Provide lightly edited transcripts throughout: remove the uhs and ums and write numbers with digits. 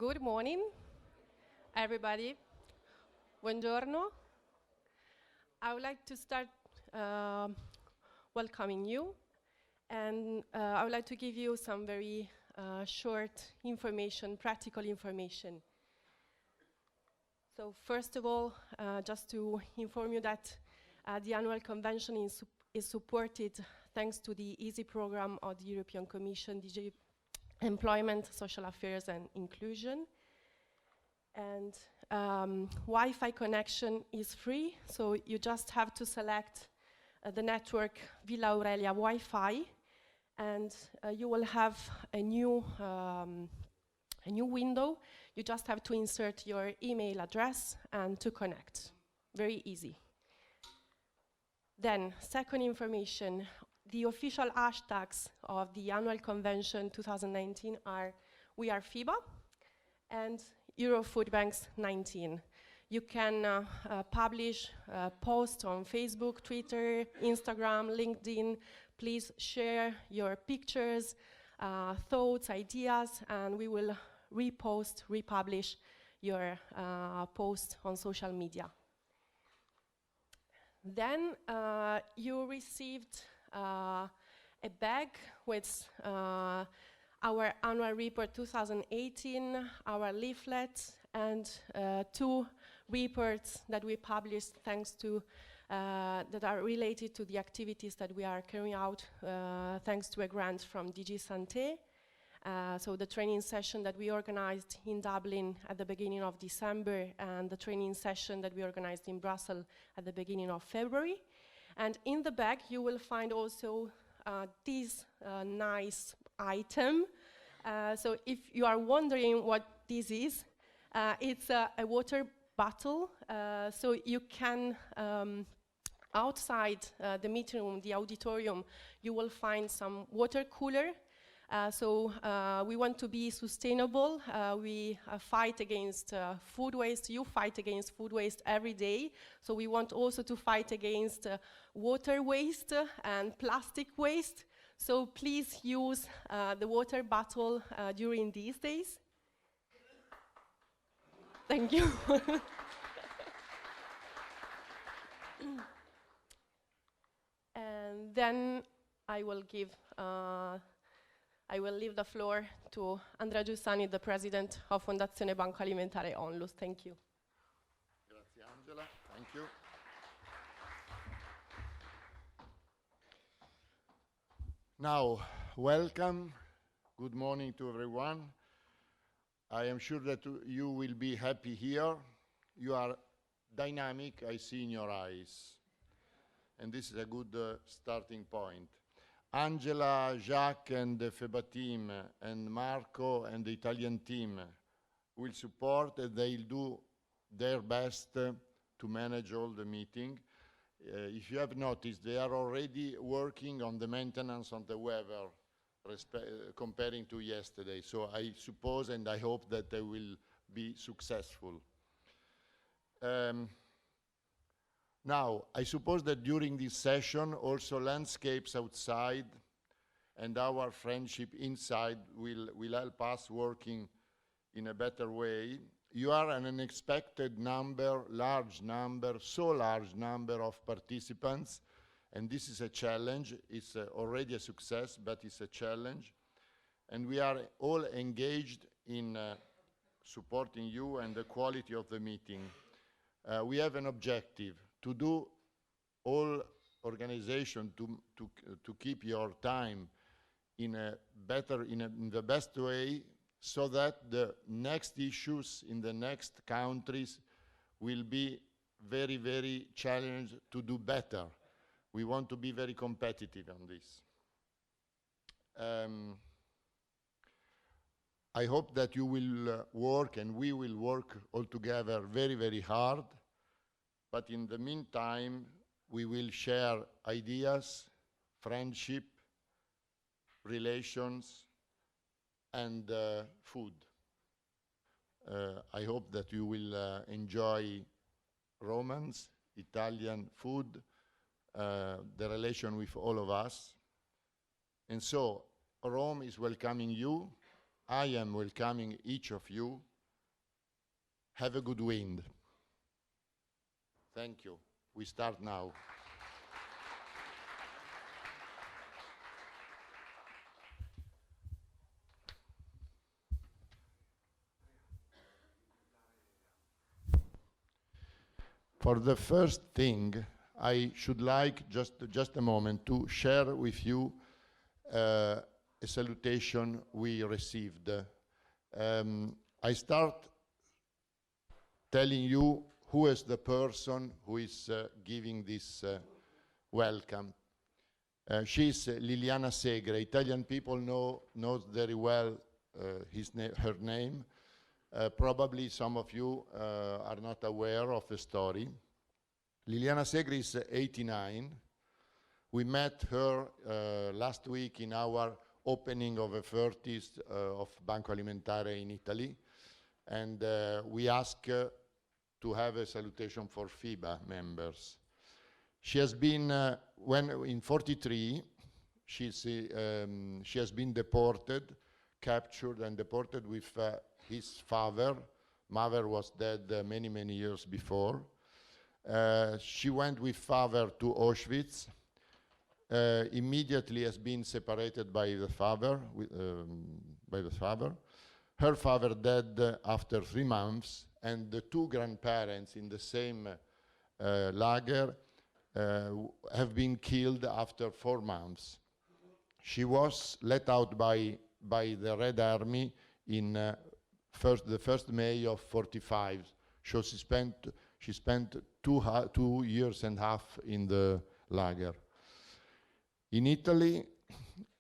Good morning, everybody. Buongiorno. I would like to start welcoming you, and I would like to give you some very short information, practical information. So first of all, just to inform you that the annual convention is supported thanks to the EASY program of the European Commission, DG Employment, Social Affairs and Inclusion. And Wi-Fi connection is free, so you just have to select the network Villa Aurelia Wi-Fi, and you will have a new window. You just have to insert your email address and to connect. Very easy. Then, second information, the official hashtags of the annual convention 2019 are We Are FEBA and Eurofoodbanks 19. You can publish posts on Facebook, Twitter, Instagram, LinkedIn. Please share your pictures, thoughts, ideas, and we will repost, republish your post on social media. Then you received a bag with our annual report 2018, our leaflet, and 2 reports that we published thanks to that are related to the activities that we are carrying out thanks to a grant from DG Santé. So the training session that we organized in Dublin at the beginning of December, and the training session that we organized in Brussels at the beginning of February. And in the bag you will find also this nice item. So if you are wondering what this is, it's a water bottle. So you can, outside the meeting room, the auditorium, you will find some water cooler. So we want to be sustainable. We fight against food waste. You fight against food waste every day. So we want also to fight against water waste and plastic waste. So please use the water bottle during these days. Thank you. And then I will leave the floor to Andrea Giussani, the president of Fondazione Banco Alimentare Onlus. Thank you. Grazie Angela, thank you. Now, welcome. Good morning to everyone. I am sure that you will be happy here. You are dynamic, I see in your eyes. And this is a good starting point. Angela, Jacques and the FEBA team and Marco and the Italian team will support, and they'll do their best to manage all the meeting. If you have noticed, they are already working on the maintenance on the weather comparing to yesterday. So I suppose and I hope that they will be successful. Now, I suppose that during this session, also landscapes outside and our friendship inside will help us working in a better way. You are an unexpected number, so large number of participants, and this is a challenge. It's already a success, but it's a challenge. And we are all engaged in supporting you and the quality of the meeting. We have an objective to do all organization to keep your time in the best way, so that the next issues in the next countries will be very, very challenged to do better. We want to be very competitive on this. I hope that you will work and we will work all together very, very hard. But in the meantime, we will share ideas, friendship, relations, and food. I hope that you will enjoy Romance, Italian food, the relation with all of us. And so Rome is welcoming you. I am welcoming each of you. have a good wind. Thank you. We start now. For the first thing, I should like just a moment to share with you a salutation we received. I start telling you who is the person who is giving this welcome. She's Liliana Segre. Italian people knows very well her name. Probably some of you are not aware of the story. Liliana Segre is 89. We met her last week in our opening of a 30th of Banco Alimentare in Italy, and we asked to have a salutation for FEBA members. She has been, in 43, she has been deported, captured and deported with his father. Mother was dead many, many years before. She went with father to Auschwitz. Immediately has been separated by the father. Her father died after 3 months, and the 2 grandparents in the same lager have been killed after 4 months. She was let out by the Red Army in the 1st May of 45. So she spent 2 years and a half in the lager. In Italy,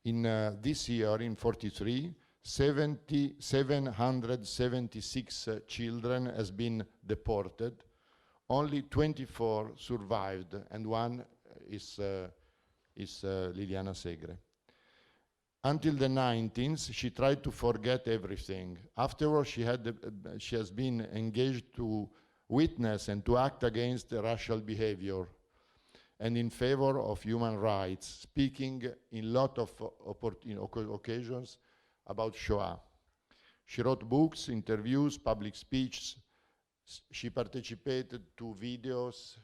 in this year, in 43, 776 children has been deported. Only 24 survived, and one is Liliana Segre. Until the 19th, she tried to forget everything. Afterwards, she has been engaged to witness and to act against racial behavior and in favor of human rights, speaking in lot of occasions about Shoah. She wrote books, interviews, public speeches. She participated to videos,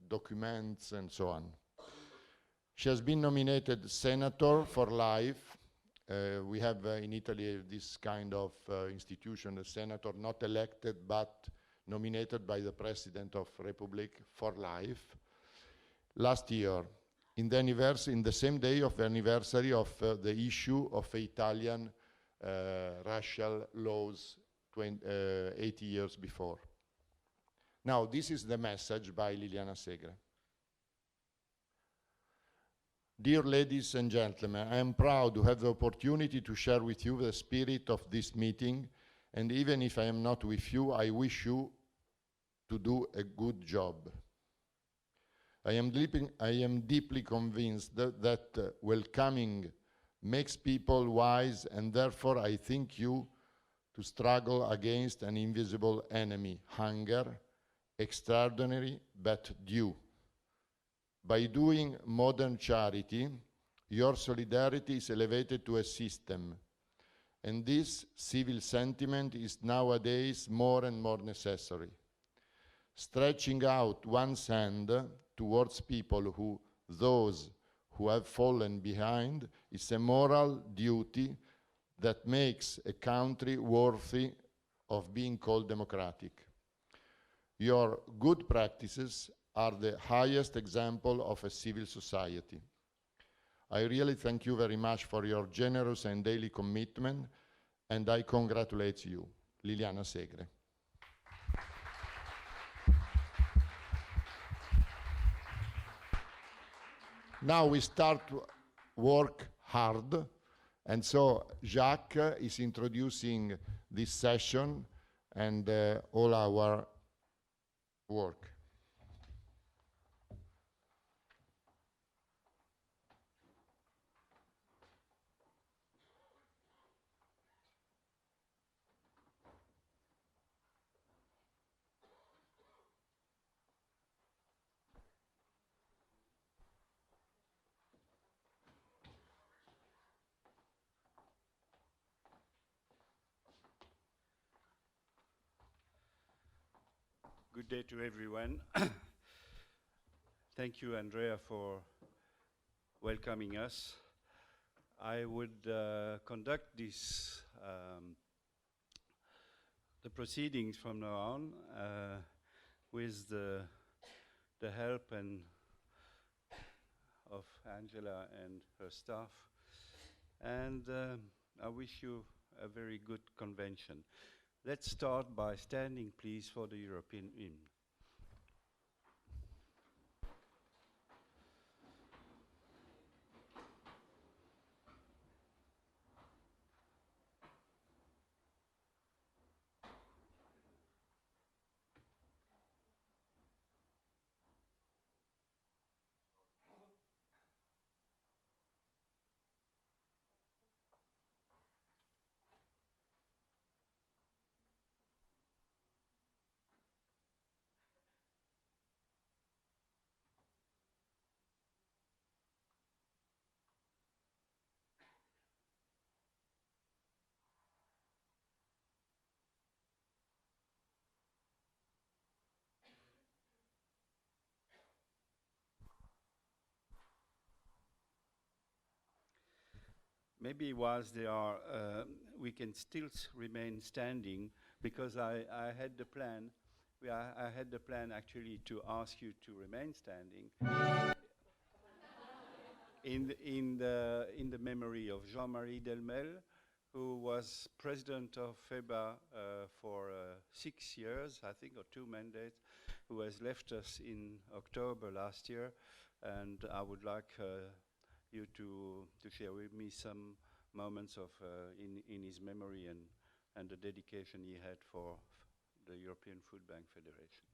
documents, and so on. She has been nominated senator for life. We have in Italy this kind of institution, a senator not elected but nominated by the President of Republic for life. Last year, in the same day of the anniversary of the issue of Italian racial laws 80 years before. Now, this is the message by Liliana Segre. Dear ladies and gentlemen, I am proud to have the opportunity to share with you the spirit of this meeting, and even if I am not with you, I wish you to do a good job. I am deeply convinced that welcoming makes people wise, and therefore I think you to struggle against an invisible enemy, hunger, extraordinary but due. By doing modern charity, your solidarity is elevated to a system, and this civil sentiment is nowadays more and more necessary. Stretching out one's hand towards people those who have fallen behind is a moral duty that makes a country worthy of being called democratic. Your good practices are the highest example of a civil society. I really thank you very much for your generous and daily commitment, and I congratulate you. Liliana Segre. Now we start to work hard, and so Jacques is introducing this session and all our work. Good day to everyone. Thank you, Andrea, for welcoming us. I would conduct this, the proceedings from now on with the help of Angela and her staff. And I wish you a very good convention. Let's start by standing, please, for the European hymn. Maybe whilst they are, we can still remain standing, because I had the plan. I had the plan actually to ask you to remain standing in the memory of Jean-Marie Delmel, who was president of FEBA for 6 years, I think, or 2 mandates, who has left us in October last year, and I would like you to share with me some moments of in his memory and the dedication he had for the European Food Bank Federation.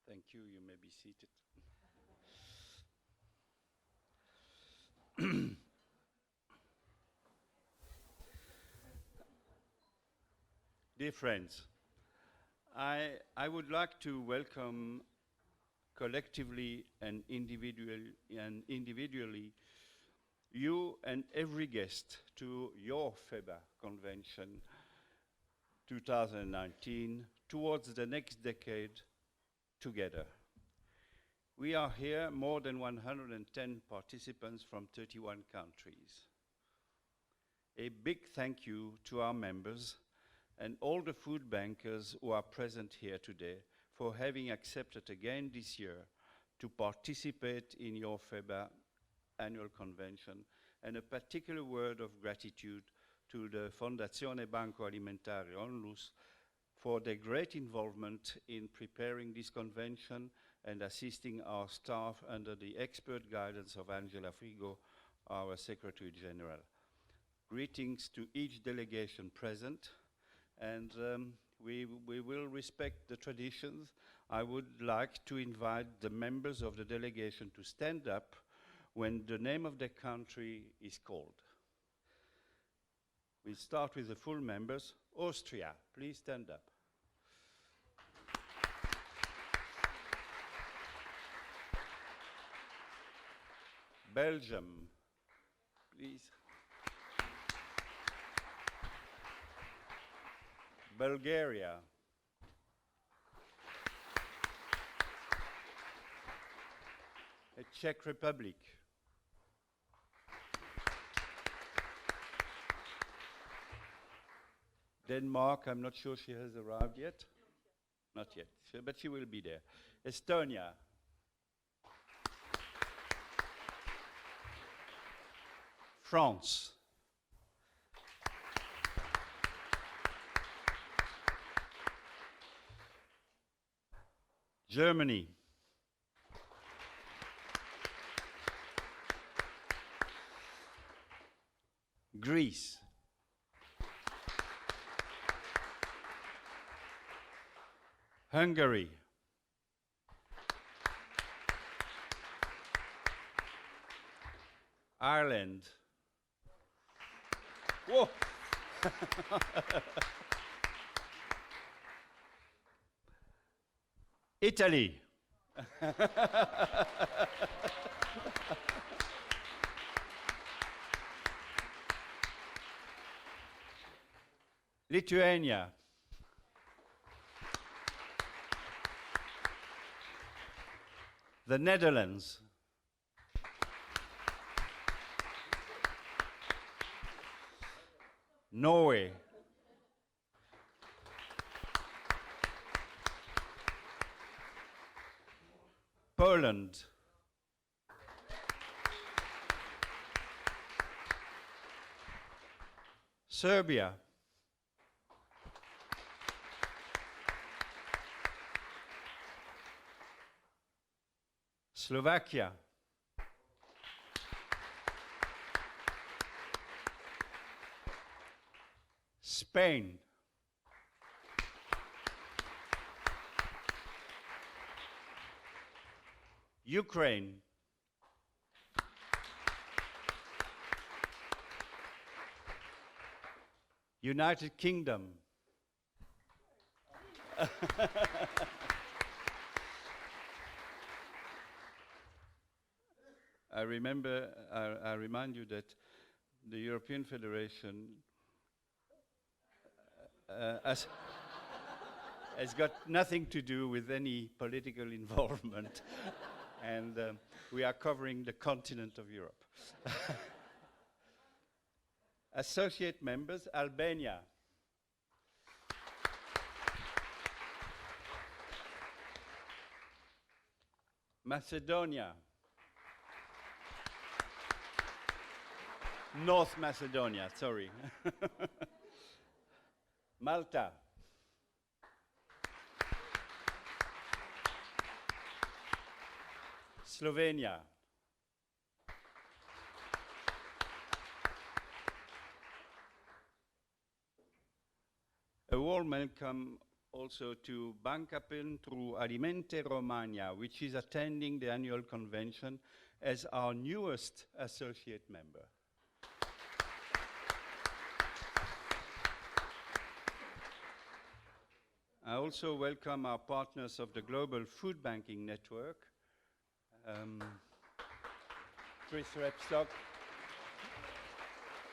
Thank you. You may be seated. Dear friends, I would like to welcome collectively and individually you and every guest to your FEBA convention 2019 towards the next decade together. We are here, more than 110 participants from 31 countries. A big thank you to our members and all the food bankers who are present here today for having accepted again this year to participate in your FEBA annual convention, and a particular word of gratitude to the Fondazione Banco Alimentare Onlus for their great involvement in preparing this convention and assisting our staff under the expert guidance of Angela Frigo, our Secretary General. Greetings to each delegation present, and we will respect the traditions. I would like to invite the members of the delegation to stand up when the name of the country is called. We'll start with the full members. Austria, please stand up. Belgium, please. Bulgaria. The Czech Republic. Denmark, I'm not sure she has arrived yet. Not yet, but she will be there. Estonia. France. Germany. Greece. Hungary. Ireland. Whoa! Italy. Lithuania. The Netherlands. Norway. Poland. Serbia. Slovakia. Spain. Ukraine. United Kingdom. I remind you that the European Federation has got nothing to do with any political involvement, and we are covering the continent of Europe. Associate members, Albania. Macedonia. North Macedonia, sorry. Malta. Slovenia. A warm welcome also to Banca pentru Alimente Romagna, which is attending the annual convention as our newest associate member. I also welcome our partners of the Global Food Banking Network, Chris Repstock,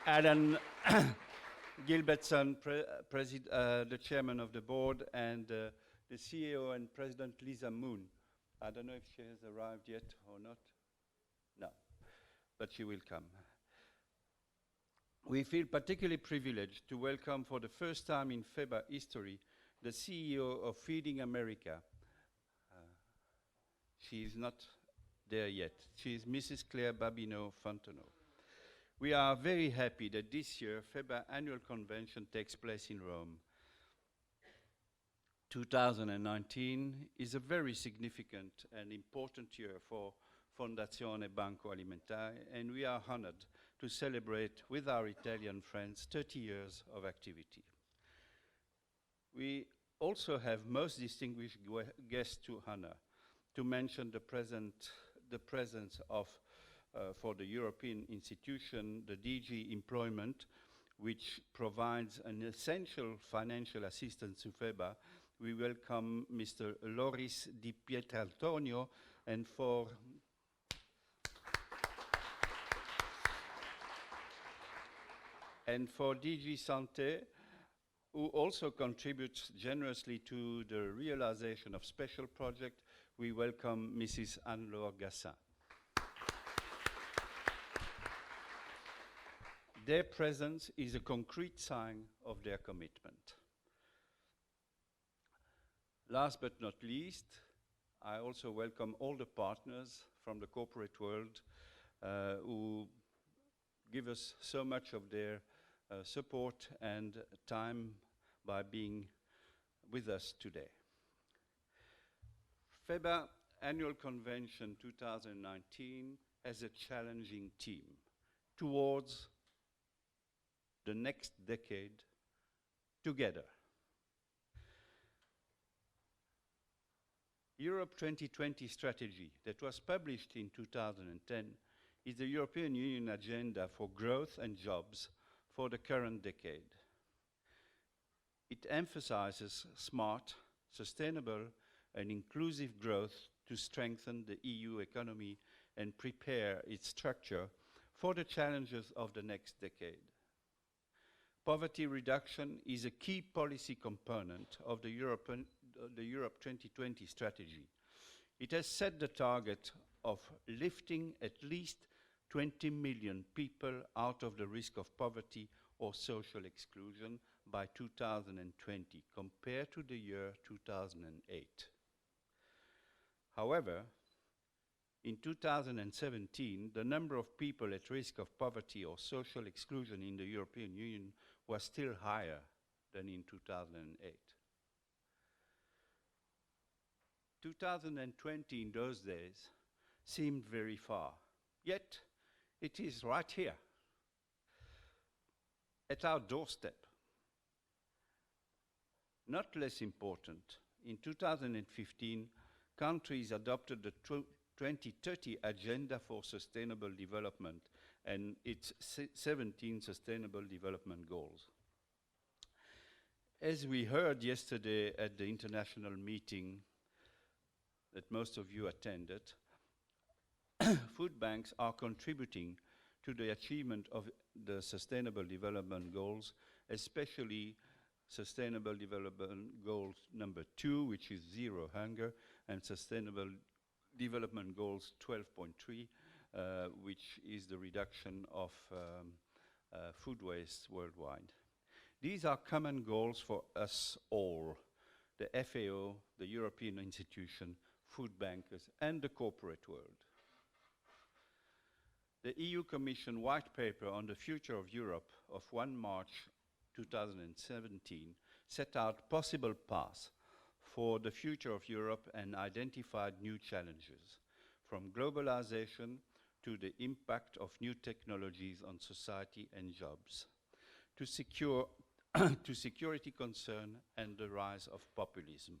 Alan Gilbertson, the chairman of the board, and the CEO and President Lisa Moon. I don't know if she has arrived yet or not. No, but she will come. We feel particularly privileged to welcome for the first time in FEBA history the CEO of Feeding America. She is not there yet. She is Mrs. Claire Babineau-Fontenot. We are very happy that this year FEBA annual convention takes place in Rome. 2019 is a very significant and important year for Fondazione Banco Alimentare, and we are honored to celebrate with our Italian friends 30 years of activity. We also have most distinguished guests to honor. To mention the presence of, for the European institution, the DG Employment, which provides an essential financial assistance to FEBA. We welcome Mr. Loris Di Pietraltonio, and for DG Santé, who also contributes generously to the realization of special projects, we welcome Mrs. Anne-Laure Gassin. Their presence is a concrete sign of their commitment. Last but not least, I also welcome all the partners from the corporate world who give us so much of their support and time by being with us today. FEBA Annual Convention 2019 has a challenging theme: towards the next decade together. Europe 2020 strategy that was published in 2010 is the European Union agenda for growth and jobs for the current decade. It emphasizes smart, sustainable, and inclusive growth to strengthen the EU economy and prepare its structure for the challenges of the next decade. Poverty reduction is a key policy component of the Europe 2020 strategy. It has set the target of lifting at least 20 million people out of the risk of poverty or social exclusion by 2020, compared to the year 2008. However, in 2017, the number of people at risk of poverty or social exclusion in the European Union was still higher than in 2008. 2020 in those days seemed very far, yet it is right here, at our doorstep. Not less important, in 2015, countries adopted the 2030 Agenda for Sustainable Development and its 17 Sustainable Development Goals. As we heard yesterday at the international meeting that most of you attended, food banks are contributing to the achievement of the Sustainable Development Goals, especially Sustainable Development Goals number 2, which is zero hunger, and Sustainable Development Goals 12.3, which is the reduction of food waste worldwide. These are common goals for us all, the FAO, the European institution, food bankers, and the corporate world. The EU Commission White Paper on the Future of Europe of 1 March 2017 set out possible paths for the future of Europe and identified new challenges, from globalization to the impact of new technologies on society and jobs, to security concern and the rise of populism.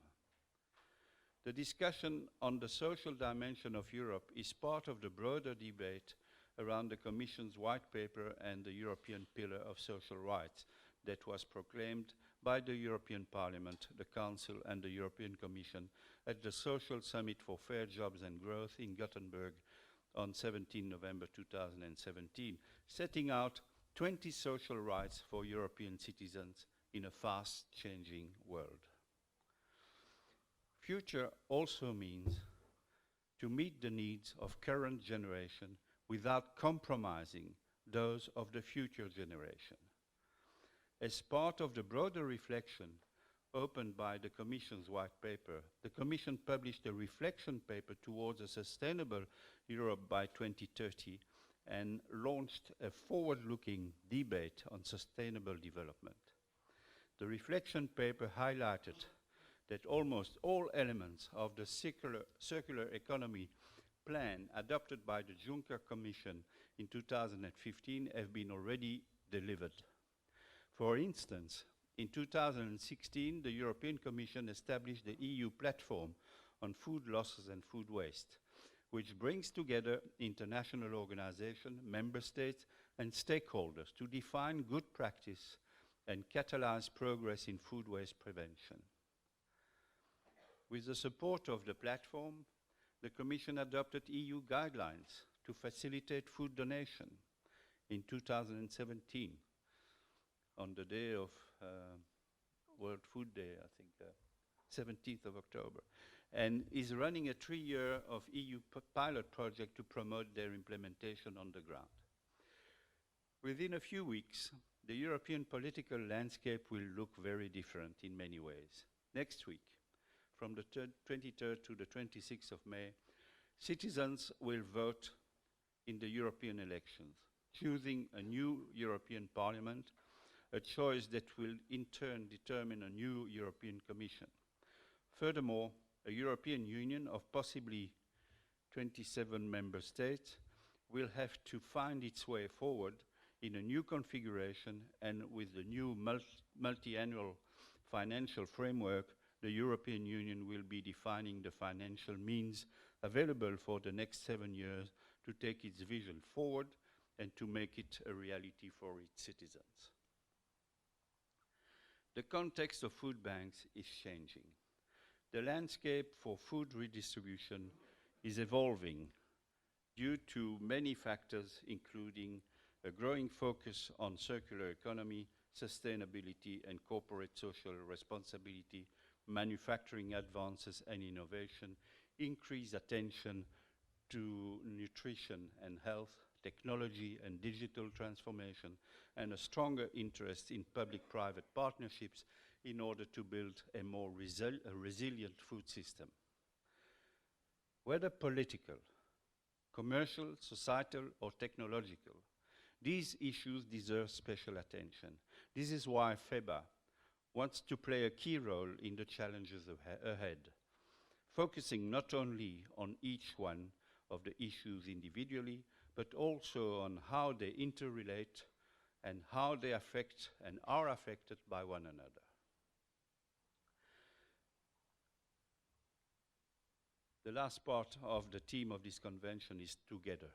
The discussion on the social dimension of Europe is part of the broader debate around the Commission's White Paper and the European Pillar of Social Rights that was proclaimed by the European Parliament, the Council and the European Commission at the Social Summit for Fair Jobs and Growth in Gothenburg on 17 November 2017, setting out 20 social rights for European citizens in a fast-changing world. Future also means to meet the needs of current generation without compromising those of the future generation. As part of the broader reflection opened by the Commission's White Paper, the Commission published a reflection paper towards a sustainable Europe by 2030 and launched a forward-looking debate on sustainable development. The reflection paper highlighted that almost all elements of the circular economy plan adopted by the Juncker Commission in 2015 have been already delivered. For instance, in 2016, the European Commission established the EU platform on food losses and food waste, which brings together international organizations, member states, and stakeholders to define good practice and catalyze progress in food waste prevention. With the support of the platform, the Commission adopted EU guidelines to facilitate food donation in 2017, on the day of World Food Day, I think, 17th of October, and is running a 3-year of EU pilot project to promote their implementation on the ground. Within a few weeks, the European political landscape will look very different in many ways. Next week, from the 23rd to the 26th of May, citizens will vote in the European elections, choosing a new European Parliament, a choice that will in turn determine a new European Commission. Furthermore, a European Union of possibly 27 member states will have to find its way forward in a new configuration, and with the new multi-annual financial framework, the European Union will be defining the financial means available for the next 7 years to take its vision forward and to make it a reality for its citizens. The context of food banks is changing. The landscape for food redistribution is evolving due to many factors, including a growing focus on circular economy, sustainability and corporate social responsibility, manufacturing advances and innovation, increased attention to nutrition and health, technology and digital transformation, and a stronger interest in public-private partnerships in order to build a more resilient food system. Whether political, commercial, societal, or technological, these issues deserve special attention. This is why FEBA wants to play a key role in the challenges ahead, focusing not only on each one of the issues individually, but also on how they interrelate and how they affect and are affected by one another. The last part of the theme of this convention is together.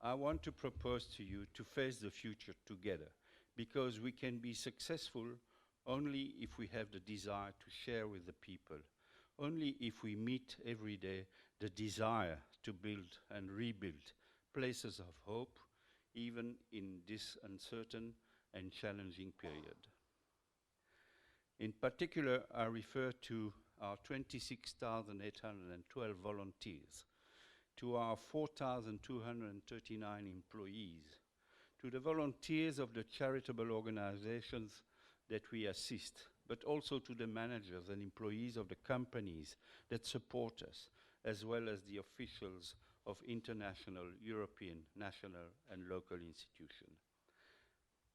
I want to propose to you to face the future together, because we can be successful only if we have the desire to share with the people, only if we meet every day the desire to build and rebuild places of hope, even in this uncertain and challenging period. In particular, I refer to our 26,812 volunteers, to our 4,239 employees, to the volunteers of the charitable organizations that we assist, but also to the managers and employees of the companies that support us, as well as the officials of international, European, national, and local institutions.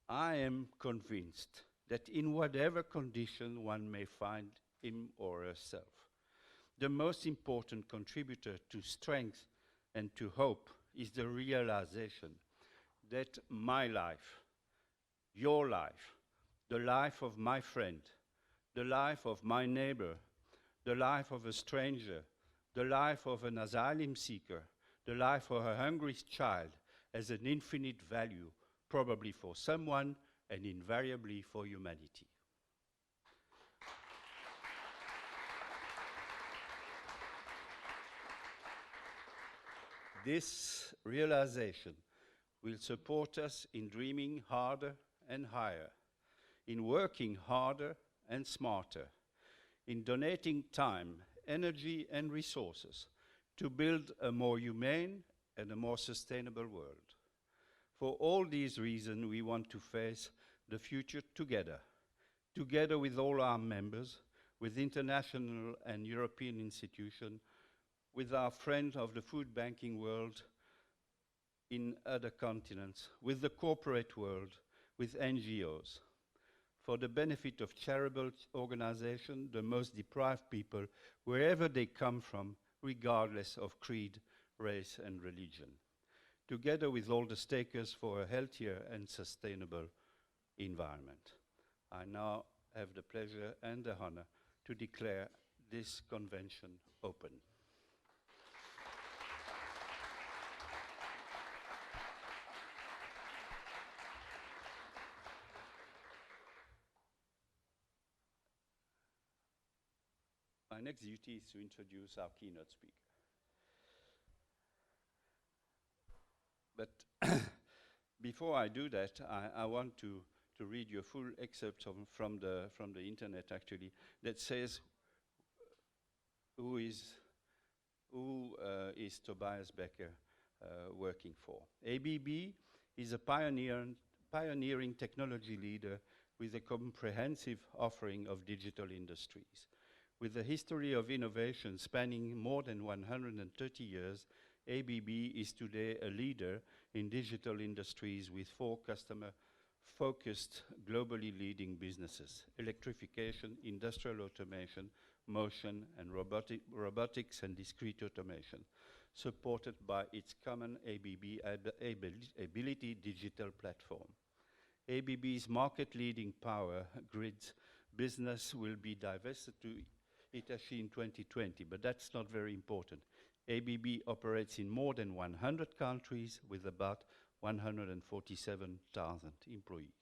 I am convinced that in whatever condition one may find him or herself, the most important contributor to strength and to hope is the realization that my life, your life, the life of my friend, the life of my neighbor, the life of a stranger, the life of an asylum seeker, the life of a hungry child has an infinite value, probably for someone and invariably for humanity. This realization will support us in dreaming harder and higher, in working harder and smarter, in donating time, energy, and resources to build a more humane and a more sustainable world. For all these reasons, we want to face the future together, together with all our members, with international and European institutions, with our friends of the food banking world in other continents, with the corporate world, with NGOs, for the benefit of charitable organizations, the most deprived people, wherever they come from, regardless of creed, race, and religion, together with all the stakers for a healthier and sustainable environment. I now have the pleasure and the honor to declare this convention open. My next duty is to introduce our keynote speaker. But before I do that, I want to read you a full excerpt from the internet, actually, that says who is Tobias Becker working for. ABB is a pioneering technology leader with a comprehensive offering of digital industries. With a history of innovation spanning more than 130 years, ABB is today a leader in digital industries with 4 customer-focused, globally leading businesses: electrification, industrial automation, motion, and robotics and discrete automation, supported by its common ABB Ability digital platform. ABB's market-leading power grids business will be divested to Hitachi in 2020, but that's not very important. ABB operates in more than 100 countries with about 147,000 employees.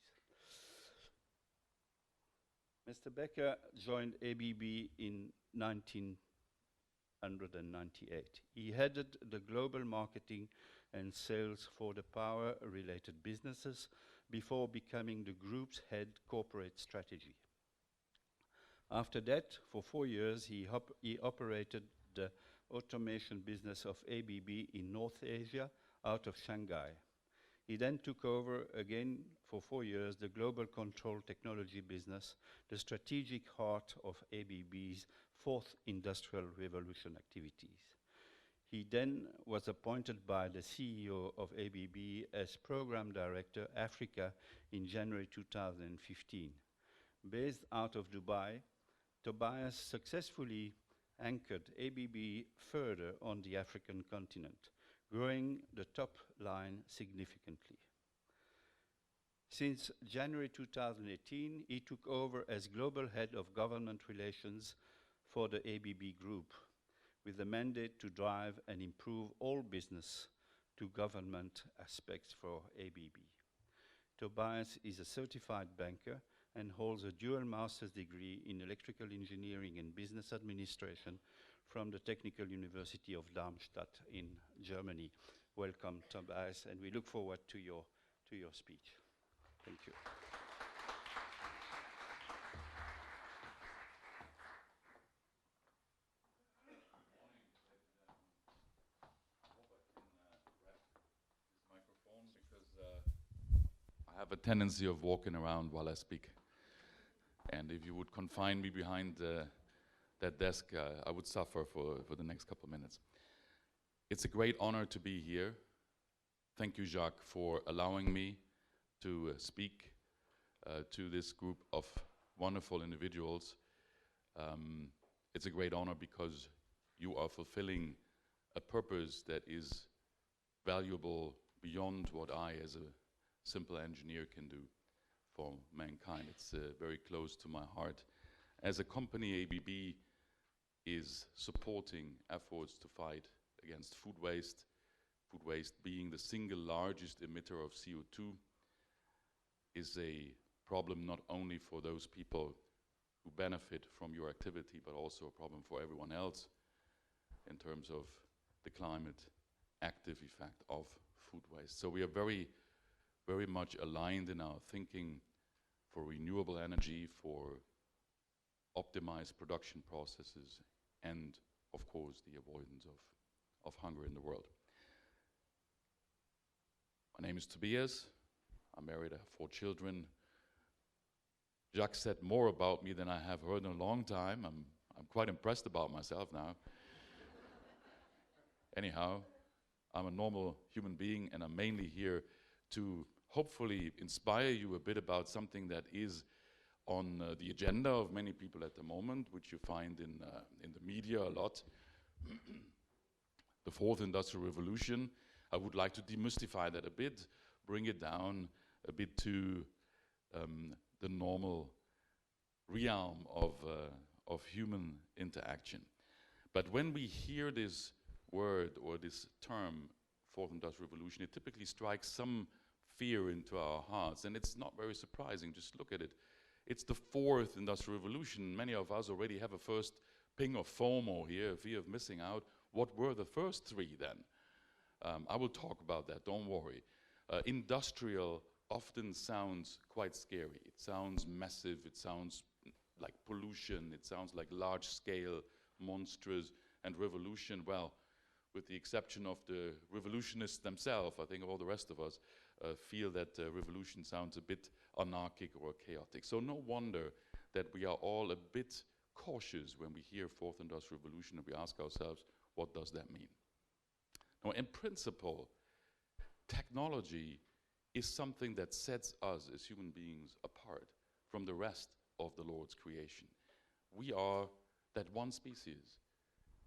Mr. Becker joined ABB in 1998. He headed the global marketing and sales for the power-related businesses before becoming the group's head corporate strategy. After that, for 4 years, he operated the automation business of ABB in North Asia out of Shanghai. He then took over again for 4 years the global control technology business, the strategic heart of ABB's 4th industrial revolution activities. He then was appointed by the CEO of ABB as Program Director Africa in January 2015. Based out of Dubai, Tobias successfully anchored ABB further on the African continent, growing the top line significantly. Since January 2018, he took over as Global Head of Government Relations for the ABB Group, with the mandate to drive and improve all business to government aspects for ABB. Tobias is a certified banker and holds a dual master's degree in electrical engineering and business administration from the Technical University of Darmstadt in Germany. Welcome, Tobias, and we look forward to your speech. Thank you. I have a tendency of walking around while I speak. And if you would confine me behind that desk, I would suffer for the next couple of minutes. It's a great honor to be here. Thank you, Jacques, for allowing me to speak to this group of wonderful individuals. It's a great honor because you are fulfilling a purpose that is valuable beyond what I, as a simple engineer, can do for mankind. It's very close to my heart. As a company, ABB is supporting efforts to fight against food waste being the single largest emitter of CO2 is a problem not only for those people who benefit from your activity, but also a problem for everyone else in terms of the climate active effect of food waste. So we are very, very much aligned in our thinking for renewable energy, for optimized production processes, and of course the avoidance of hunger in the world. My name is Tobias. I'm married, I have 4 children. Jacques said more about me than I have heard in a long time. I'm quite impressed about myself now. Anyhow, I'm a normal human being, and I'm mainly here to hopefully inspire you a bit about something that is on the agenda of many people at the moment, which you find in the media a lot. The 4th Industrial Revolution. I would like to demystify that a bit, bring it down a bit to the normal realm of human interaction. But when we hear this word or this term, 4th Industrial Revolution, it typically strikes some fear into our hearts, and it's not very surprising. Just look at it. It's the 4th Industrial Revolution. Many of us already have a first ping of FOMO here, fear of missing out. What were the first 3 then? I will talk about that, don't worry. Industrial often sounds quite scary. It sounds massive, it sounds like pollution, it sounds like large scale, monstrous, and revolution. Well, with the exception of the revolutionists themselves, I think all the rest of us feel that revolution sounds a bit anarchic or chaotic. So no wonder that we are all a bit cautious when we hear 4th Industrial Revolution and we ask ourselves, what does that mean? Now, in principle, technology is something that sets us as human beings apart from the rest of the Lord's creation. We are that one species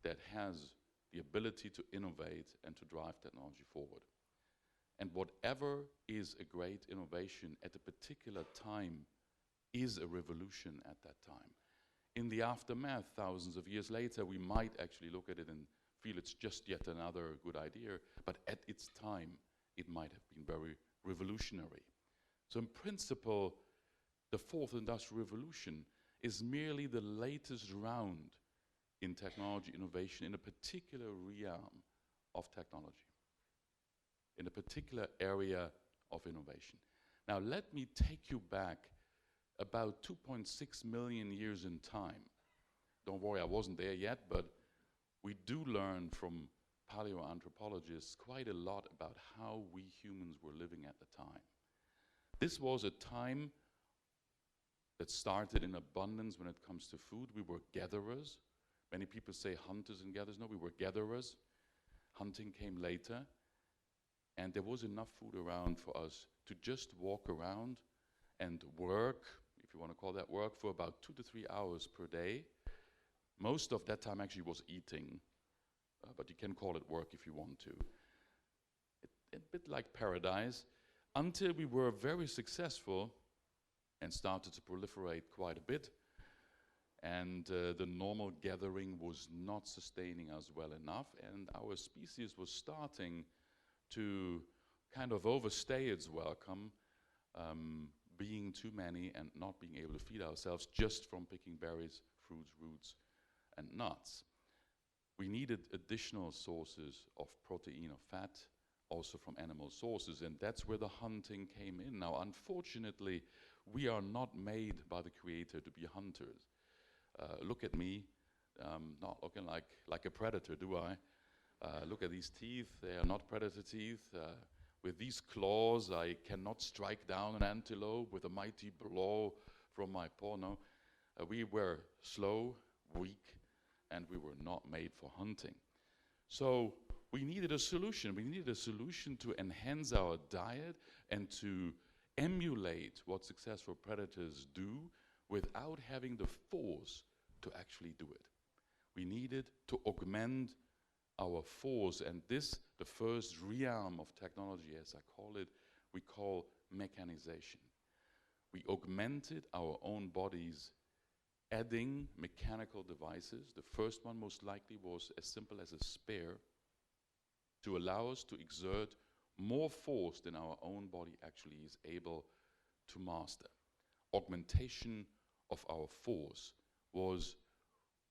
that has the ability to innovate and to drive technology forward. And whatever is a great innovation at a particular time is a revolution at that time. In the aftermath, thousands of years later, we might actually look at it and feel it's just yet another good idea, but at its time, it might have been very revolutionary. So in principle, the fourth industrial revolution is merely the latest round in technology innovation in a particular realm of technology, in a particular area of innovation. Now let me take you back about 2.6 million years in time. Don't worry, I wasn't there yet, but we do learn from paleoanthropologists quite a lot about how we humans were living at the time. This was a time that started in abundance when it comes to food. We were gatherers. Many people say hunters and gatherers. No, we were gatherers. Hunting came later. And there was enough food around for us to just walk around and work, if you want to call that work, for about 2 to 3 hours per day. Most of that time actually was eating, but you can call it work if you want to. A bit like paradise, until we were very successful and started to proliferate quite a bit. And the normal gathering was not sustaining us well enough, and our species was starting to kind of overstay its welcome, being too many and not being able to feed ourselves just from picking berries, fruits, roots, and nuts. We needed additional sources of protein or fat, also from animal sources, and that's where the hunting came in. Now, unfortunately, we are not made by the Creator to be hunters. Look at me, not looking like a predator, do I? Look at these teeth, they are not predator teeth. With these claws, I cannot strike down an antelope with a mighty blow from my paw. No, we were slow, weak, and we were not made for hunting. So we needed a solution. We needed a solution to enhance our diet and to emulate what successful predators do without having the force to actually do it. We needed to augment our force, and this, the first realm of technology, as I call it, we call mechanization. We augmented our own bodies, adding mechanical devices. The first one most likely was as simple as a spare to allow us to exert more force than our own body actually is able to master. Augmentation of our force was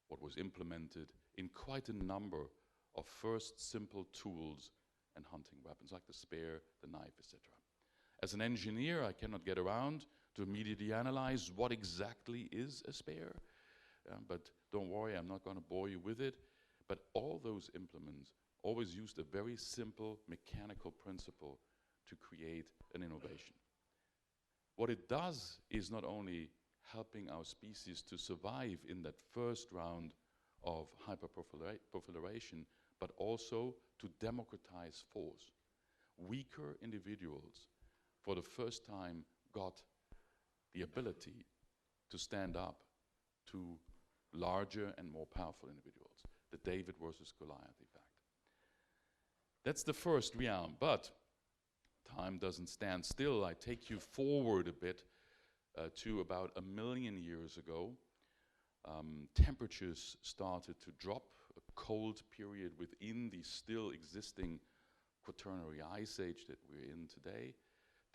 what was implemented in quite a number of first simple tools and hunting weapons, like the spear, the knife, etc. As an engineer, I cannot get around to immediately analyze what exactly is a spear, but don't worry, I'm not going to bore you with it. But all those implements always used a very simple mechanical principle to create an innovation. What it does is not only helping our species to survive in that first round of hyperproliferation, but also to democratize force. Weaker individuals, for the first time, got the ability to stand up to larger and more powerful individuals. The David versus Goliath effect. That's the first realm, but time doesn't stand still. I take you forward a bit to about 1 million years ago. Temperatures started to drop, a cold period within the still existing Quaternary Ice Age that we're in today.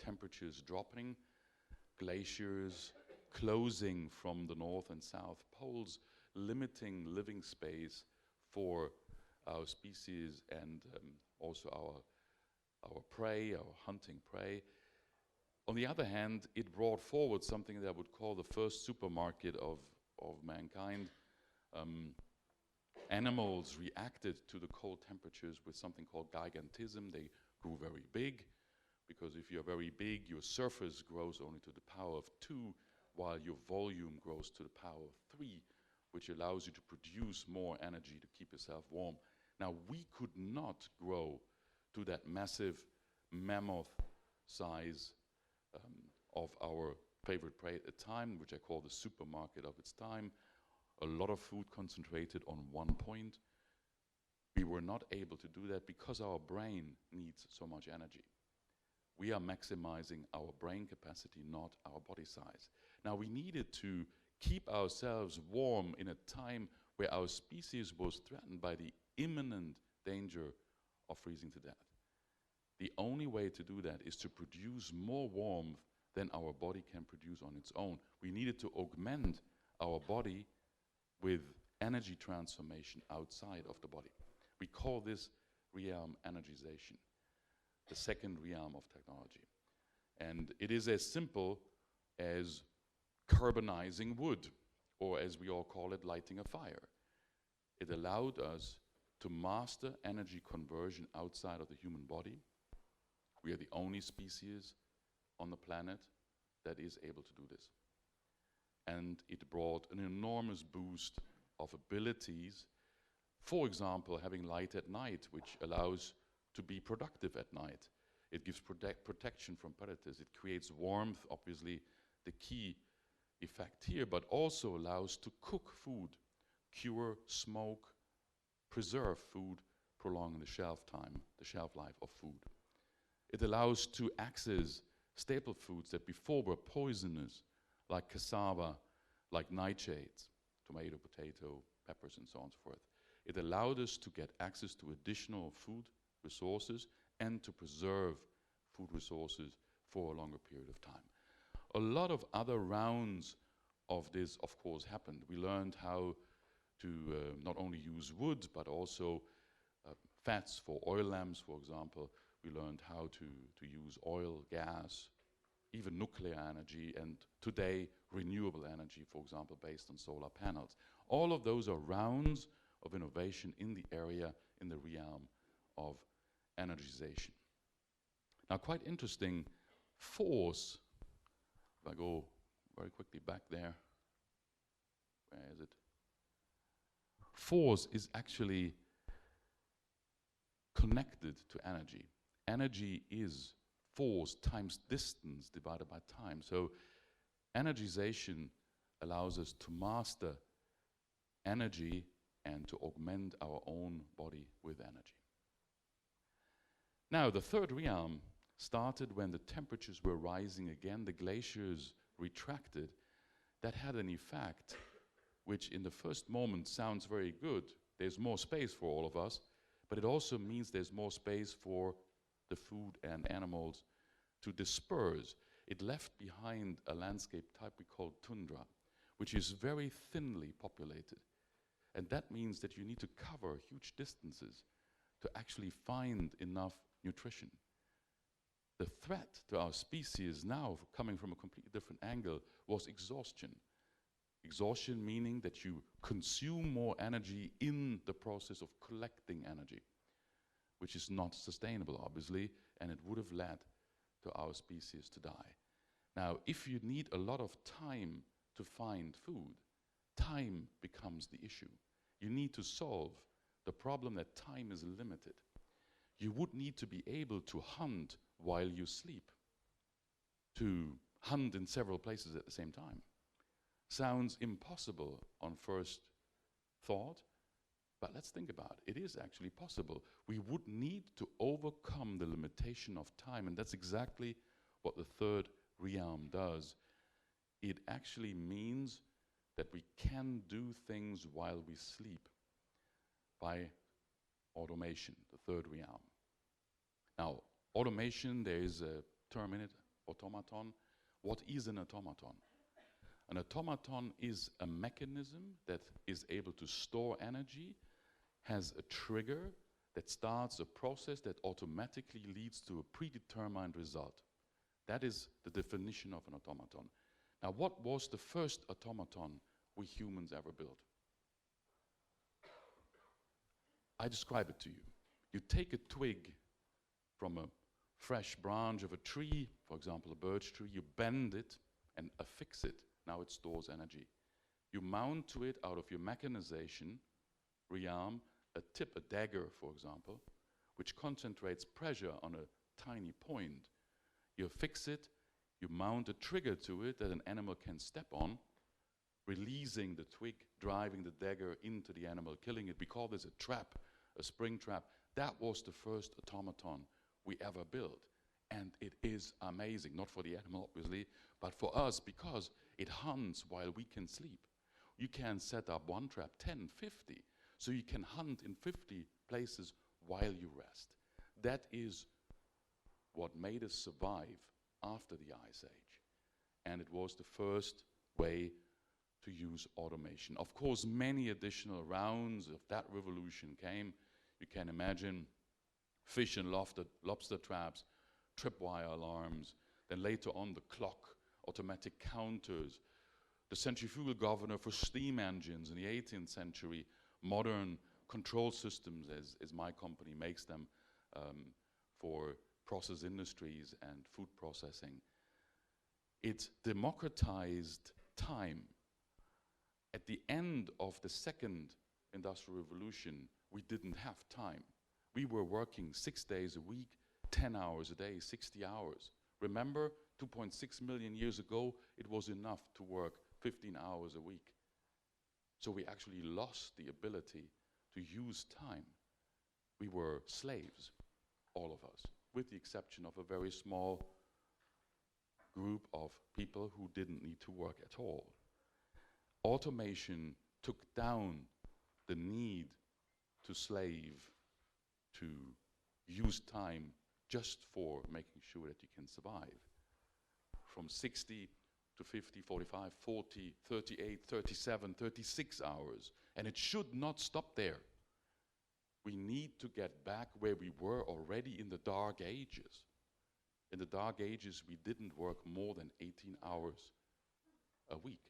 Temperatures dropping, glaciers closing from the north and south poles, limiting living space for our species and also our prey, our hunting prey. On the other hand, it brought forward something that I would call the first supermarket of mankind. Animals reacted to the cold temperatures with something called gigantism. They grew very big, because if you're very big, your surface grows only to the power of 2, while your volume grows to the power of 3, which allows you to produce more energy to keep yourself warm. Now, we could not grow to that massive mammoth size of our favorite prey at the time, which I call the supermarket of its time. A lot of food concentrated on one point. We were not able to do that because our brain needs so much energy. We are maximizing our brain capacity, not our body size. Now, we needed to keep ourselves warm in a time where our species was threatened by the imminent danger of freezing to death. The only way to do that is to produce more warmth than our body can produce on its own. We needed to augment our body with energy transformation outside of the body. We call this realm energization, the second realm of technology. And it is as simple as carbonizing wood, or as we all call it, lighting a fire. It allowed us to master energy conversion outside of the human body. We are the only species on the planet that is able to do this. And it brought an enormous boost of abilities. For example, having light at night, which allows to be productive at night. It gives protection from predators. It creates warmth, obviously the key effect here, but also allows to cook food, cure, smoke, preserve food, prolong the shelf time, the shelf life of food. It allows to access staple foods that before were poisonous, like cassava, like nightshades, tomato, potato, peppers, and so on and so forth. It allowed us to get access to additional food resources and to preserve food resources for a longer period of time. A lot of other rounds of this, of course, happened. We learned how to not only use wood, but also fats for oil lamps, for example. We learned how to use oil, gas, even nuclear energy, and today, renewable energy, for example, based on solar panels. All of those are rounds of innovation in the area, in the realm of energization. Now, quite interesting, force, if I go very quickly back there, where is it? Force is actually connected to energy. Energy is force times distance divided by time. So energization allows us to master energy and to augment our own body with energy. Now, the third realm started when the temperatures were rising again, the glaciers retracted. That had an effect which in the first moment sounds very good. There's more space for all of us, but it also means there's more space for the food and animals to disperse. It left behind a landscape type we call tundra, which is very thinly populated. And that means that you need to cover huge distances to actually find enough nutrition. The threat to our species now, coming from a completely different angle, was exhaustion. Exhaustion meaning that you consume more energy in the process of collecting energy, which is not sustainable, obviously, and it would have led to our species to die. Now, if you need a lot of time to find food, time becomes the issue. You need to solve the problem that time is limited. You would need to be able to hunt while you sleep, to hunt in several places at the same time. Sounds impossible on first thought, but let's think about it. It is actually possible. We would need to overcome the limitation of time, and that's exactly what the third realm does. It actually means that we can do things while we sleep by automation, the third realm. Now, automation, there is a term in it, automaton. What is an automaton? An automaton is a mechanism that is able to store energy, has a trigger that starts a process that automatically leads to a predetermined result. That is the definition of an automaton. Now, what was the first automaton we humans ever built? I describe it to you. You take a twig from a fresh branch of a tree, for example, a birch tree, you bend it and affix it. Now it stores energy. You mount to it out of your mechanization realm a tip, a dagger, for example, which concentrates pressure on a tiny point. You fix it, you mount a trigger to it that an animal can step on, releasing the twig, driving the dagger into the animal, killing it. We call this a trap, a spring trap. That was the first automaton we ever built. And it is amazing, not for the animal, obviously, but for us, because it hunts while we can sleep. You can set up one trap, 10, 50, so you can hunt in 50 places while you rest. That is what made us survive after the Ice Age. And it was the first way to use automation. Of course, many additional rounds of that revolution came. You can imagine fish and lobster traps, tripwire alarms, then later on the clock, automatic counters, the centrifugal governor for steam engines in the 18th century, modern control systems, as my company makes them, for process industries and food processing. It democratized time. At the end of the second industrial revolution, we didn't have time. We were working 6 days a week, 10 hours a day, 60 hours. Remember, 2.6 million years ago, it was enough to work 15 hours a week. So we actually lost the ability to use time. We were slaves, all of us, with the exception of a very small group of people who didn't need to work at all. Automation took down the need to slave, to use time just for making sure that you can survive. From 60 to 50, 45, 40, 38, 37, 36 hours. And it should not stop there. We need to get back where we were already in the Dark Ages. In the Dark Ages, we didn't work more than 18 hours a week.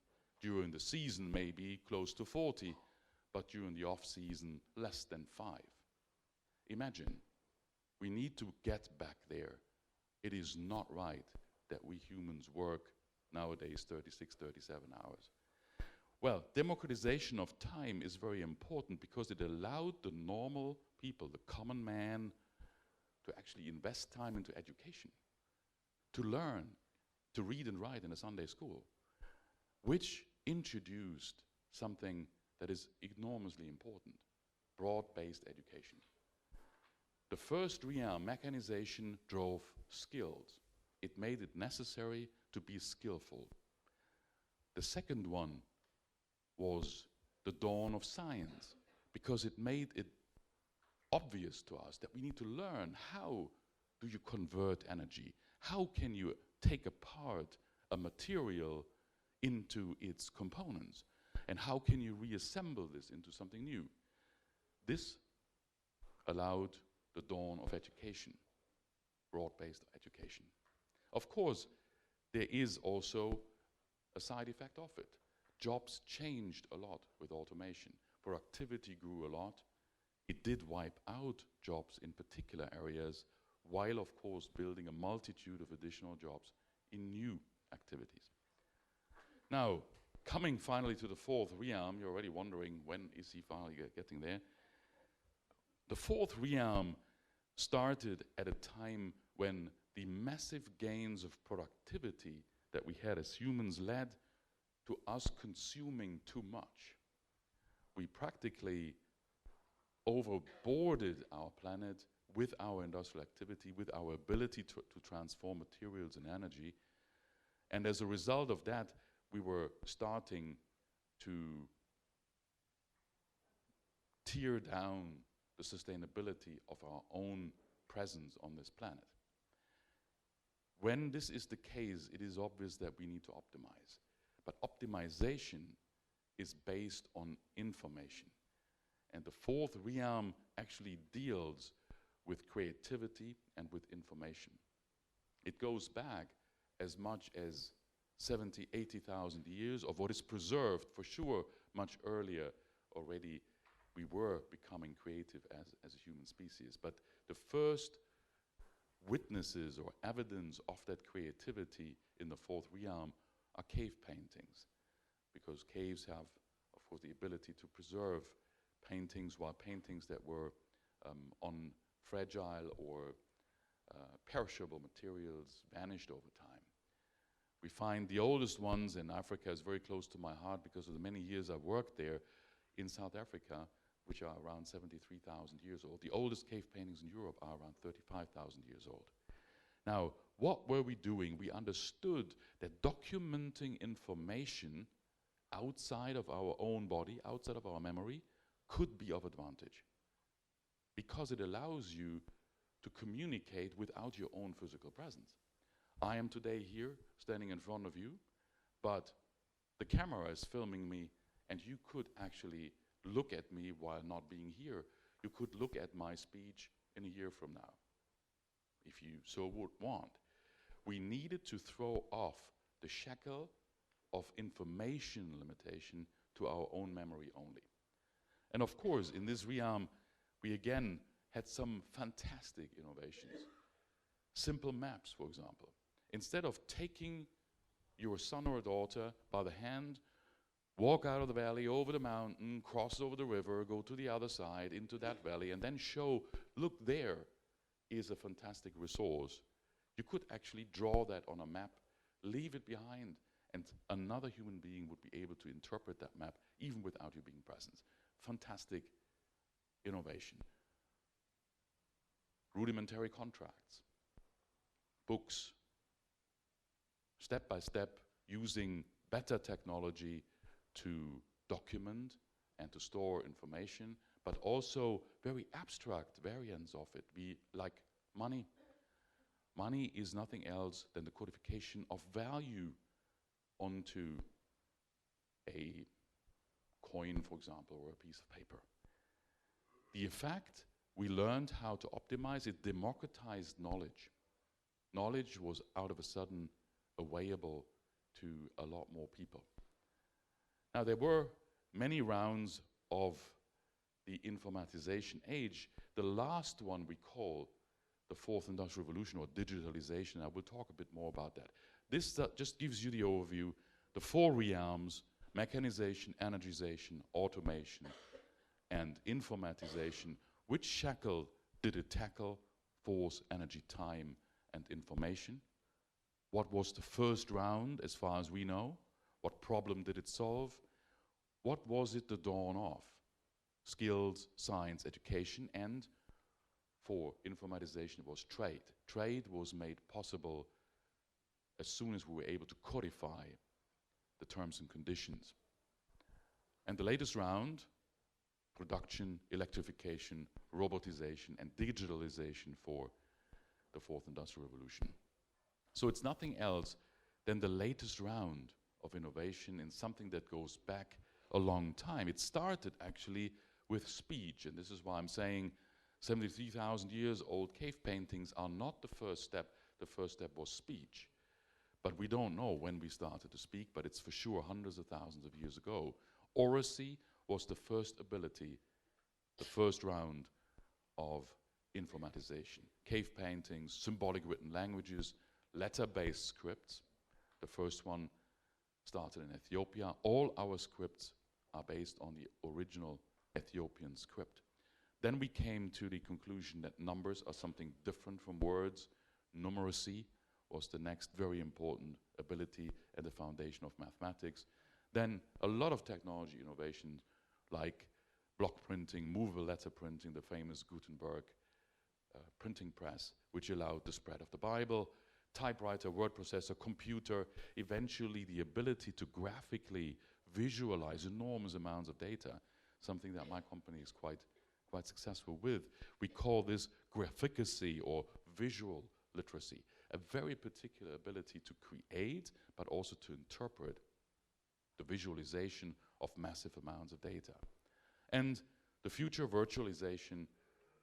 During the season, maybe close to 40, but during the off-season, less than 5. Imagine, we need to get back there. It is not right that we humans work nowadays 36, 37 hours. Well, democratization of time is very important because it allowed the normal people, the common man, to actually invest time into education, to learn, to read and write in a Sunday school, which introduced something that is enormously important, broad-based education. The first realm, mechanization, drove skills. It made it necessary to be skillful. The second one was the dawn of science, because it made it obvious to us that we need to learn how do you convert energy? How can you take apart a material into its components? And how can you reassemble this into something new? This allowed the dawn of education, broad-based education. Of course, there is also a side effect of it. Jobs changed a lot with automation. Productivity grew a lot. It did wipe out jobs in particular areas, while of course building a multitude of additional jobs in new activities. Now, coming finally to the fourth realm, you're already wondering when is he finally getting there. The fourth realm started at a time when the massive gains of productivity that we had as humans led to us consuming too much. We practically overboarded our planet with our industrial activity, with our ability to transform materials and energy. And as a result of that, we were starting to tear down the sustainability of our own presence on this planet. When this is the case, it is obvious that we need to optimize. But optimization is based on information. And the fourth realm actually deals with creativity and with information. It goes back as much as 70, 80,000 years of what is preserved, for sure, much earlier already. We were becoming creative as a human species. But the first witnesses or evidence of that creativity in the fourth realm are cave paintings, because caves have, of course, the ability to preserve paintings, while paintings that were on fragile or perishable materials vanished over time. We find the oldest ones in Africa is very close to my heart because of the many years I've worked there in South Africa, which are around 73,000 years old. The oldest cave paintings in Europe are around 35,000 years old. Now, what were we doing? We understood that documenting information outside of our own body, outside of our memory, could be of advantage because it allows you to communicate without your own physical presence. I am today here, standing in front of you, but the camera is filming me, and you could actually look at me while not being here. You could look at my speech in a year from now, if you so would want. We needed to throw off the shackle of information limitation to our own memory only. And of course, in this realm, we again had some fantastic innovations. Simple maps, for example. Instead of taking your son or daughter by the hand, walk out of the valley, over the mountain, cross over the river, go to the other side, into that valley, and then show, look, there is a fantastic resource. You could actually draw that on a map, leave it behind, and another human being would be able to interpret that map even without you being present. Fantastic innovation. Rudimentary contracts, books, step by step, using better technology to document and to store information, but also very abstract variants of it. Like money. Money is nothing else than the codification of value onto a coin, for example, or a piece of paper. The effect, we learned how to optimize it, democratized knowledge. Knowledge was out of a sudden available to a lot more people. Now, there were many rounds of the informatization age. The last one we call the fourth industrial revolution, or digitalization. I will talk a bit more about that. This just gives you the overview, the four realms: mechanization, energization, automation, and informatization. Which shackle did it tackle? Force, energy, time, and information. What was the first round, as far as we know? What problem did it solve? What was it the dawn of? Skills, science, education, and for informatization it was trade. Trade was made possible as soon as we were able to codify the terms and conditions. And the latest round, production, electrification, robotization, and digitalization for the fourth industrial revolution. So it's nothing else than the latest round of innovation in something that goes back a long time. It started actually with speech, and this is why I'm saying 73,000 years old cave paintings are not the first step. The first step was speech. But we don't know when we started to speak, but it's for sure hundreds of thousands of years ago. Oracy was the first ability, the first round of informatization. Cave paintings, symbolic written languages, letter-based scripts. The first one started in Ethiopia. All our scripts are based on the original Ethiopian script. Then we came to the conclusion that numbers are something different from words. Numeracy was the next very important ability and the foundation of mathematics. Then a lot of technology innovations like block printing, movable letter printing, the famous Gutenberg printing press, which allowed the spread of the Bible, typewriter, word processor, computer, eventually the ability to graphically visualize enormous amounts of data, something that my company is quite successful with. We call this graphicacy or visual literacy, a very particular ability to create but also to interpret the visualization of massive amounts of data. And the future, virtualization,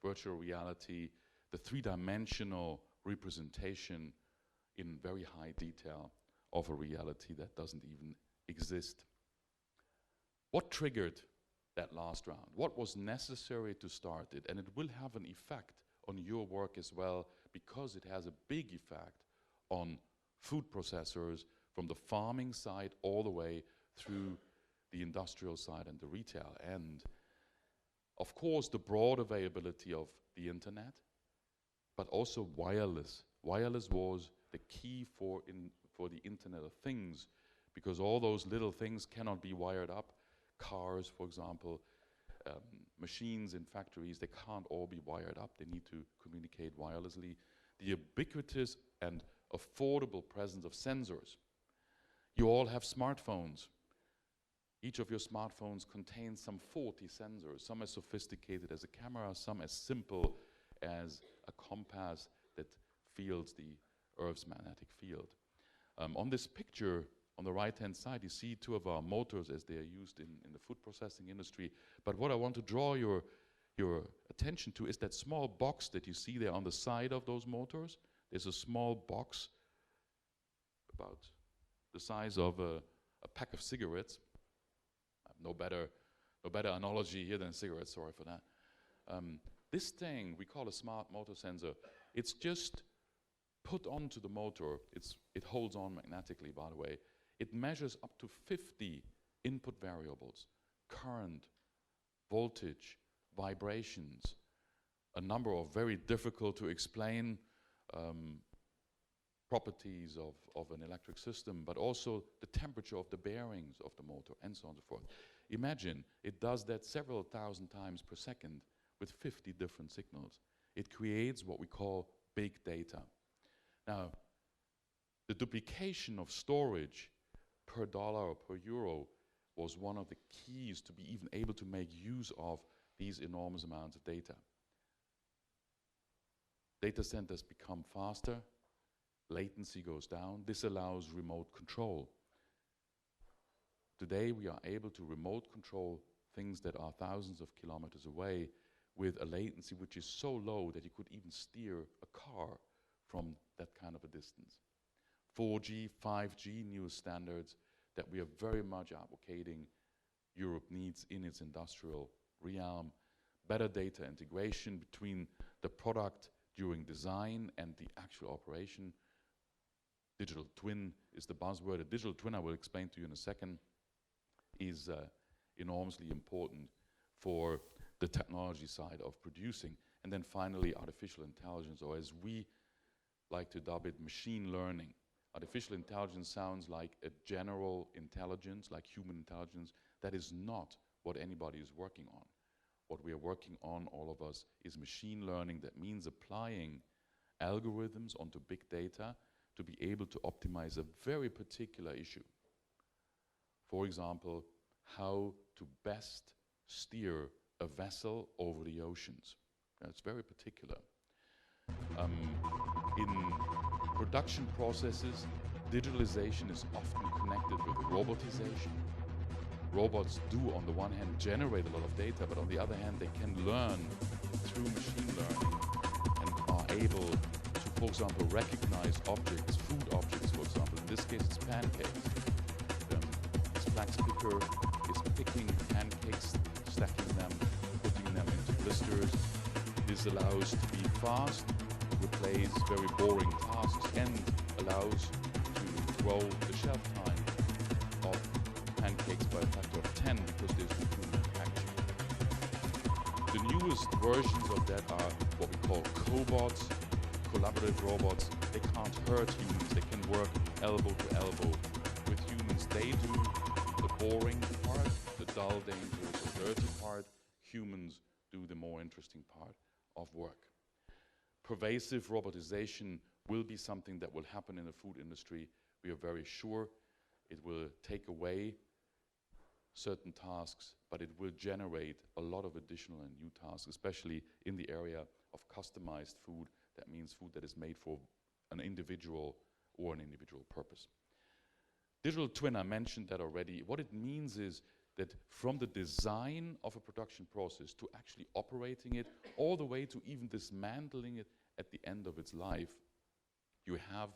virtual reality, the three-dimensional representation in very high detail of a reality that doesn't even exist. What triggered that last round? What was necessary to start it? And it will have an effect on your work as well, because it has a big effect on food processors from the farming side all the way through the industrial side and the retail end. Of course, the broad availability of the internet, but also wireless. Wireless was the key for the Internet of Things, because all those little things cannot be wired up. Cars, for example, machines in factories, they can't all be wired up. They need to communicate wirelessly. The ubiquitous and affordable presence of sensors. You all have smartphones. Each of your smartphones contains some 40 sensors, some as sophisticated as a camera, some as simple as a compass that feels the Earth's magnetic field. On this picture, on the right-hand side, you see two of our motors as they are used in the food processing industry. But what I want to draw your attention to is that small box that you see there on the side of those motors. There's a small box about the size of a pack of cigarettes. I have no better analogy here than cigarettes, sorry for that. This thing we call a smart motor sensor. It's just put onto the motor. It holds on magnetically, by the way. It measures up to 50 input variables: current, voltage, vibrations, a number of very difficult to explain properties of an electric system, but also the temperature of the bearings of the motor, and so on and so forth. Imagine it does that several thousand times per second with 50 different signals. It creates what we call big data. Now, the duplication of storage per dollar or per euro was one of the keys to be even able to make use of these enormous amounts of data. Data centers become faster, latency goes down. This allows remote control. Today we are able to remote control things that are thousands of kilometers away with a latency which is so low that you could even steer a car from that kind of a distance. 4G, 5G, new standards that we are very much advocating Europe needs in its industrial realm. Better data integration between the product during design and the actual operation. Digital twin is the buzzword. A digital twin, I will explain to you in a second, is enormously important for the technology side of producing. And then finally, artificial intelligence, or as we like to dub it, machine learning. Artificial intelligence sounds like a general intelligence, like human intelligence. That is not what anybody is working on. What we are working on, all of us, is machine learning. That means applying algorithms onto big data to be able to optimize a very particular issue. For example, how to best steer a vessel over the oceans. That's very particular. In production processes, digitalization is often connected with robotization. Robots do, on the one hand, generate a lot of data, but on the other hand, they can learn through machine learning and are able to, for example, recognize objects, food objects, for example. In this case, it's pancakes. This flax picker is picking pancakes, stacking them, putting them into blisters. This allows to be fast, replace very boring tasks, and allows to grow the shelf time of pancakes by a factor of 10 because there's improved packaging. The newest versions of that are what we call cobots, collaborative robots. They can't hurt humans. They can work elbow to elbow with humans. They do the boring part, the dull, dangerous, or dirty part. Humans do the more interesting part of work. Pervasive robotization will be something that will happen in the food industry. We are very sure it will take away certain tasks, but it will generate a lot of additional and new tasks, especially in the area of customized food. That means food that is made for an individual or an individual purpose. Digital twin, I mentioned that already. What it means is that from the design of a production process to actually operating it, all the way to even dismantling it at the end of its life, you have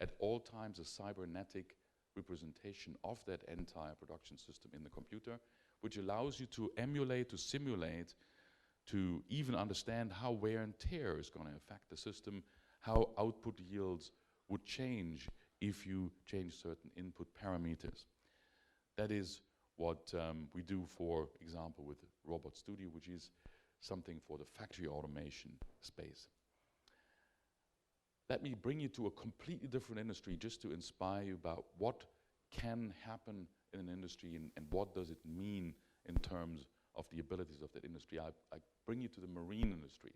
at all times a cybernetic representation of that entire production system in the computer, which allows you to emulate, to simulate, to even understand how wear and tear is going to affect the system, how output yields would change if you change certain input parameters. That is what we do, for example, with Robot Studio, which is something for the factory automation space. Let me bring you to a completely different industry just to inspire you about what can happen in an industry and what does it mean in terms of the abilities of that industry. I bring you to the marine industry.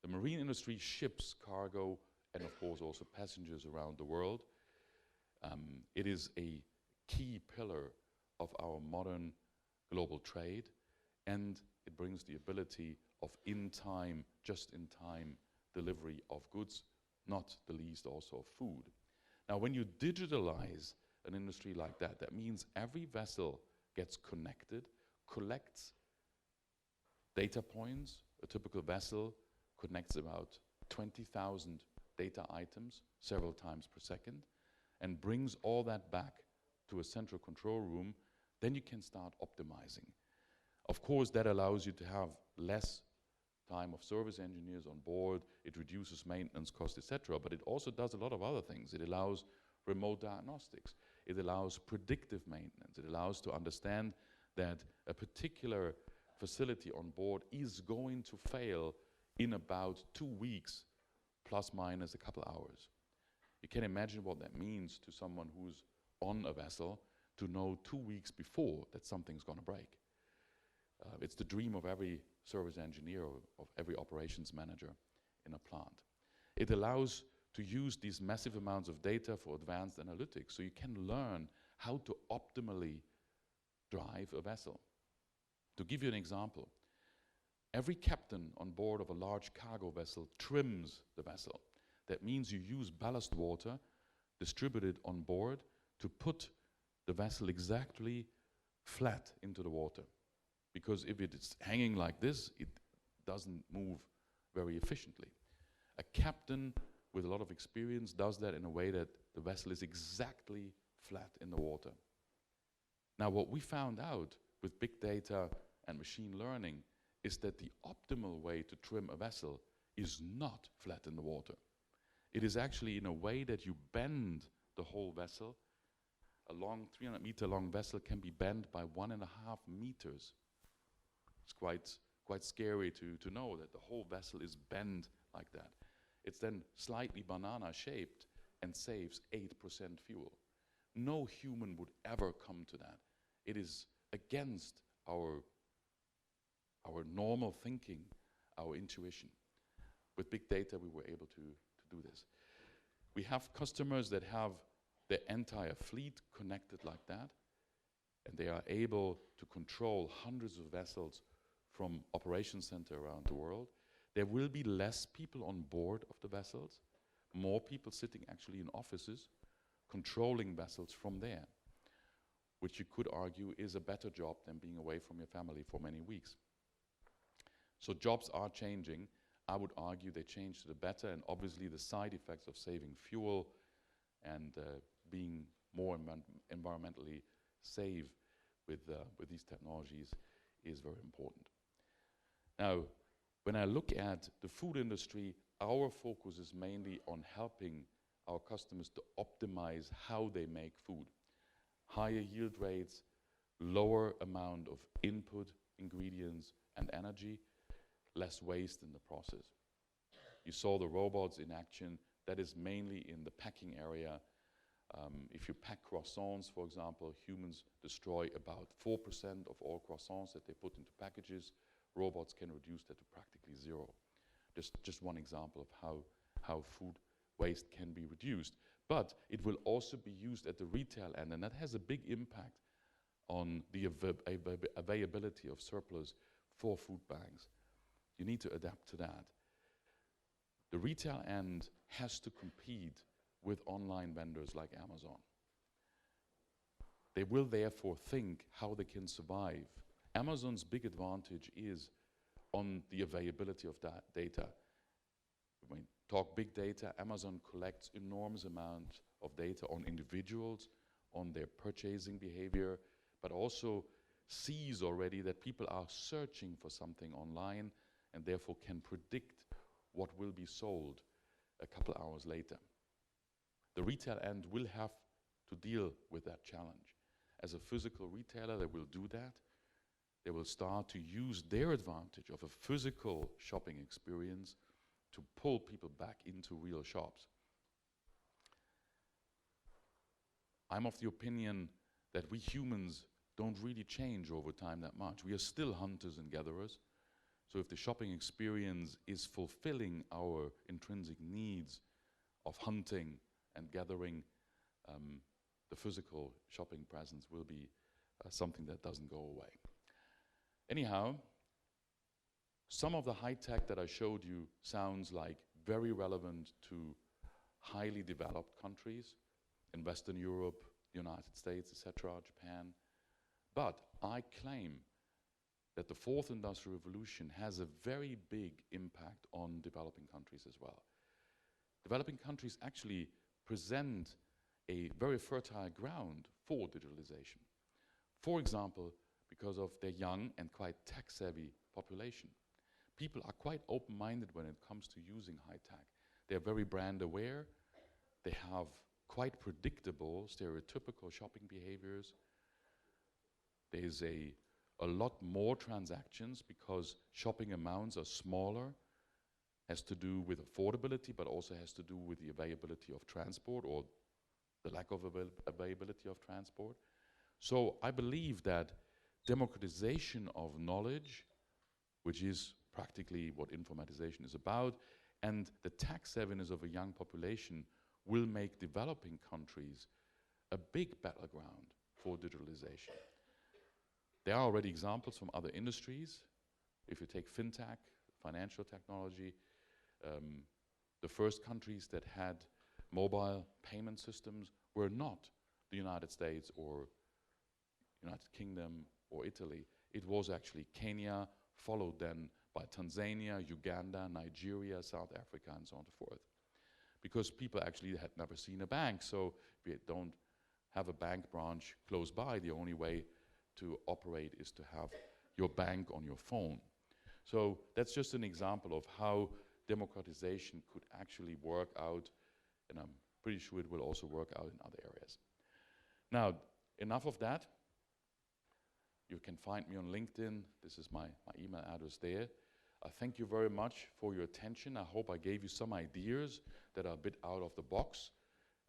The marine industry ships cargo and of course also passengers around the world. It is a key pillar of our modern global trade, and it brings the ability of in-time, just-in-time delivery of goods, not the least also of food. Now, when you digitalize an industry like that, that means every vessel gets connected, collects data points. A typical vessel connects about 20,000 data items several times per second and brings all that back to a central control room. Then you can start optimizing. Of course, that allows you to have less time of service engineers on board. It reduces maintenance costs, etc. But it also does a lot of other things. It allows remote diagnostics. It allows predictive maintenance. It allows to understand that a particular facility on board is going to fail in about 2 weeks, plus minus a couple hours. You can imagine what that means to someone who's on a vessel to know 2 weeks before that something's going to break. It's the dream of every service engineer, of every operations manager in a plant. It allows to use these massive amounts of data for advanced analytics, so you can learn how to optimally drive a vessel. To give you an example, every captain on board of a large cargo vessel trims the vessel. That means you use ballast water distributed on board to put the vessel exactly flat into the water. Because if it is hanging like this, it doesn't move very efficiently. A captain with a lot of experience does that in a way that the vessel is exactly flat in the water. Now, what we found out with big data and machine learning is that the optimal way to trim a vessel is not flat in the water. It is actually in a way that you bend the whole vessel. A long 300-meter long vessel can be bent by 1.5 meters. It's quite scary to know that the whole vessel is bent like that. It's then slightly banana-shaped and saves 8% fuel. No human would ever come to that. It is against our normal thinking, our intuition. With big data, we were able to do this. We have customers that have their entire fleet connected like that, and they are able to control hundreds of vessels from operations center around the world. There will be less people on board of the vessels, more people sitting actually in offices, controlling vessels from there, which you could argue is a better job than being away from your family for many weeks. So jobs are changing. I would argue they change to the better, and obviously the side effects of saving fuel and being more environmentally safe with these technologies is very important. Now, when I look at the food industry, our focus is mainly on helping our customers to optimize how they make food. Higher yield rates, lower amount of input, ingredients, and energy, less waste in the process. You saw the robots in action. That is mainly in the packing area. If you pack croissants, for example, humans destroy about 4% of all croissants that they put into packages. Robots can reduce that to practically zero. Just one example of how food waste can be reduced. But it will also be used at the retail end, and that has a big impact on the availability of surplus for food banks. You need to adapt to that. The retail end has to compete with online vendors like Amazon. They will therefore think how they can survive. Amazon's big advantage is on the availability of that data. When we talk big data, Amazon collects enormous amounts of data on individuals, on their purchasing behavior, but also sees already that people are searching for something online and therefore can predict what will be sold a couple hours later. The retail end will have to deal with that challenge. As a physical retailer, they will do that. they will start to use their advantage of a physical shopping experience to pull people back into real shops. I'm of the opinion that we humans don't really change over time that much. We are still hunters and gatherers. So if the shopping experience is fulfilling our intrinsic needs of hunting and gathering, the physical shopping presence will be something that doesn't go away. Anyhow, some of the high tech that I showed you sounds like very relevant to highly developed countries in Western Europe, the United States, etc., Japan. But I claim that the fourth industrial revolution has a very big impact on developing countries as well. Developing countries actually present a very fertile ground for digitalization. For example, because of their young and quite tech-savvy population. People are quite open-minded when it comes to using high tech. They're very brand aware. They have quite predictable, stereotypical shopping behaviors. There's a lot more transactions because shopping amounts are smaller. Has to do with affordability, but also has to do with the availability of transport or the lack of availability of transport. So I believe that democratization of knowledge, which is practically what informatization is about, and the tech savviness of a young population will make developing countries a big battleground for digitalization. There are already examples from other industries. If you take fintech, financial technology, the first countries that had mobile payment systems were not the United States or United Kingdom or Italy. It was actually Kenya, followed then by Tanzania, Uganda, Nigeria, South Africa, and so on and so forth. Because people actually had never seen a bank, so if you don't have a bank branch close by, the only way to operate is to have your bank on your phone. So that's just an example of how democratization could actually work out, and I'm pretty sure it will also work out in other areas. Now, enough of that. You can find me on LinkedIn. This is my email address there. Thank you very much for your attention. I hope I gave you some ideas that are a bit out of the box,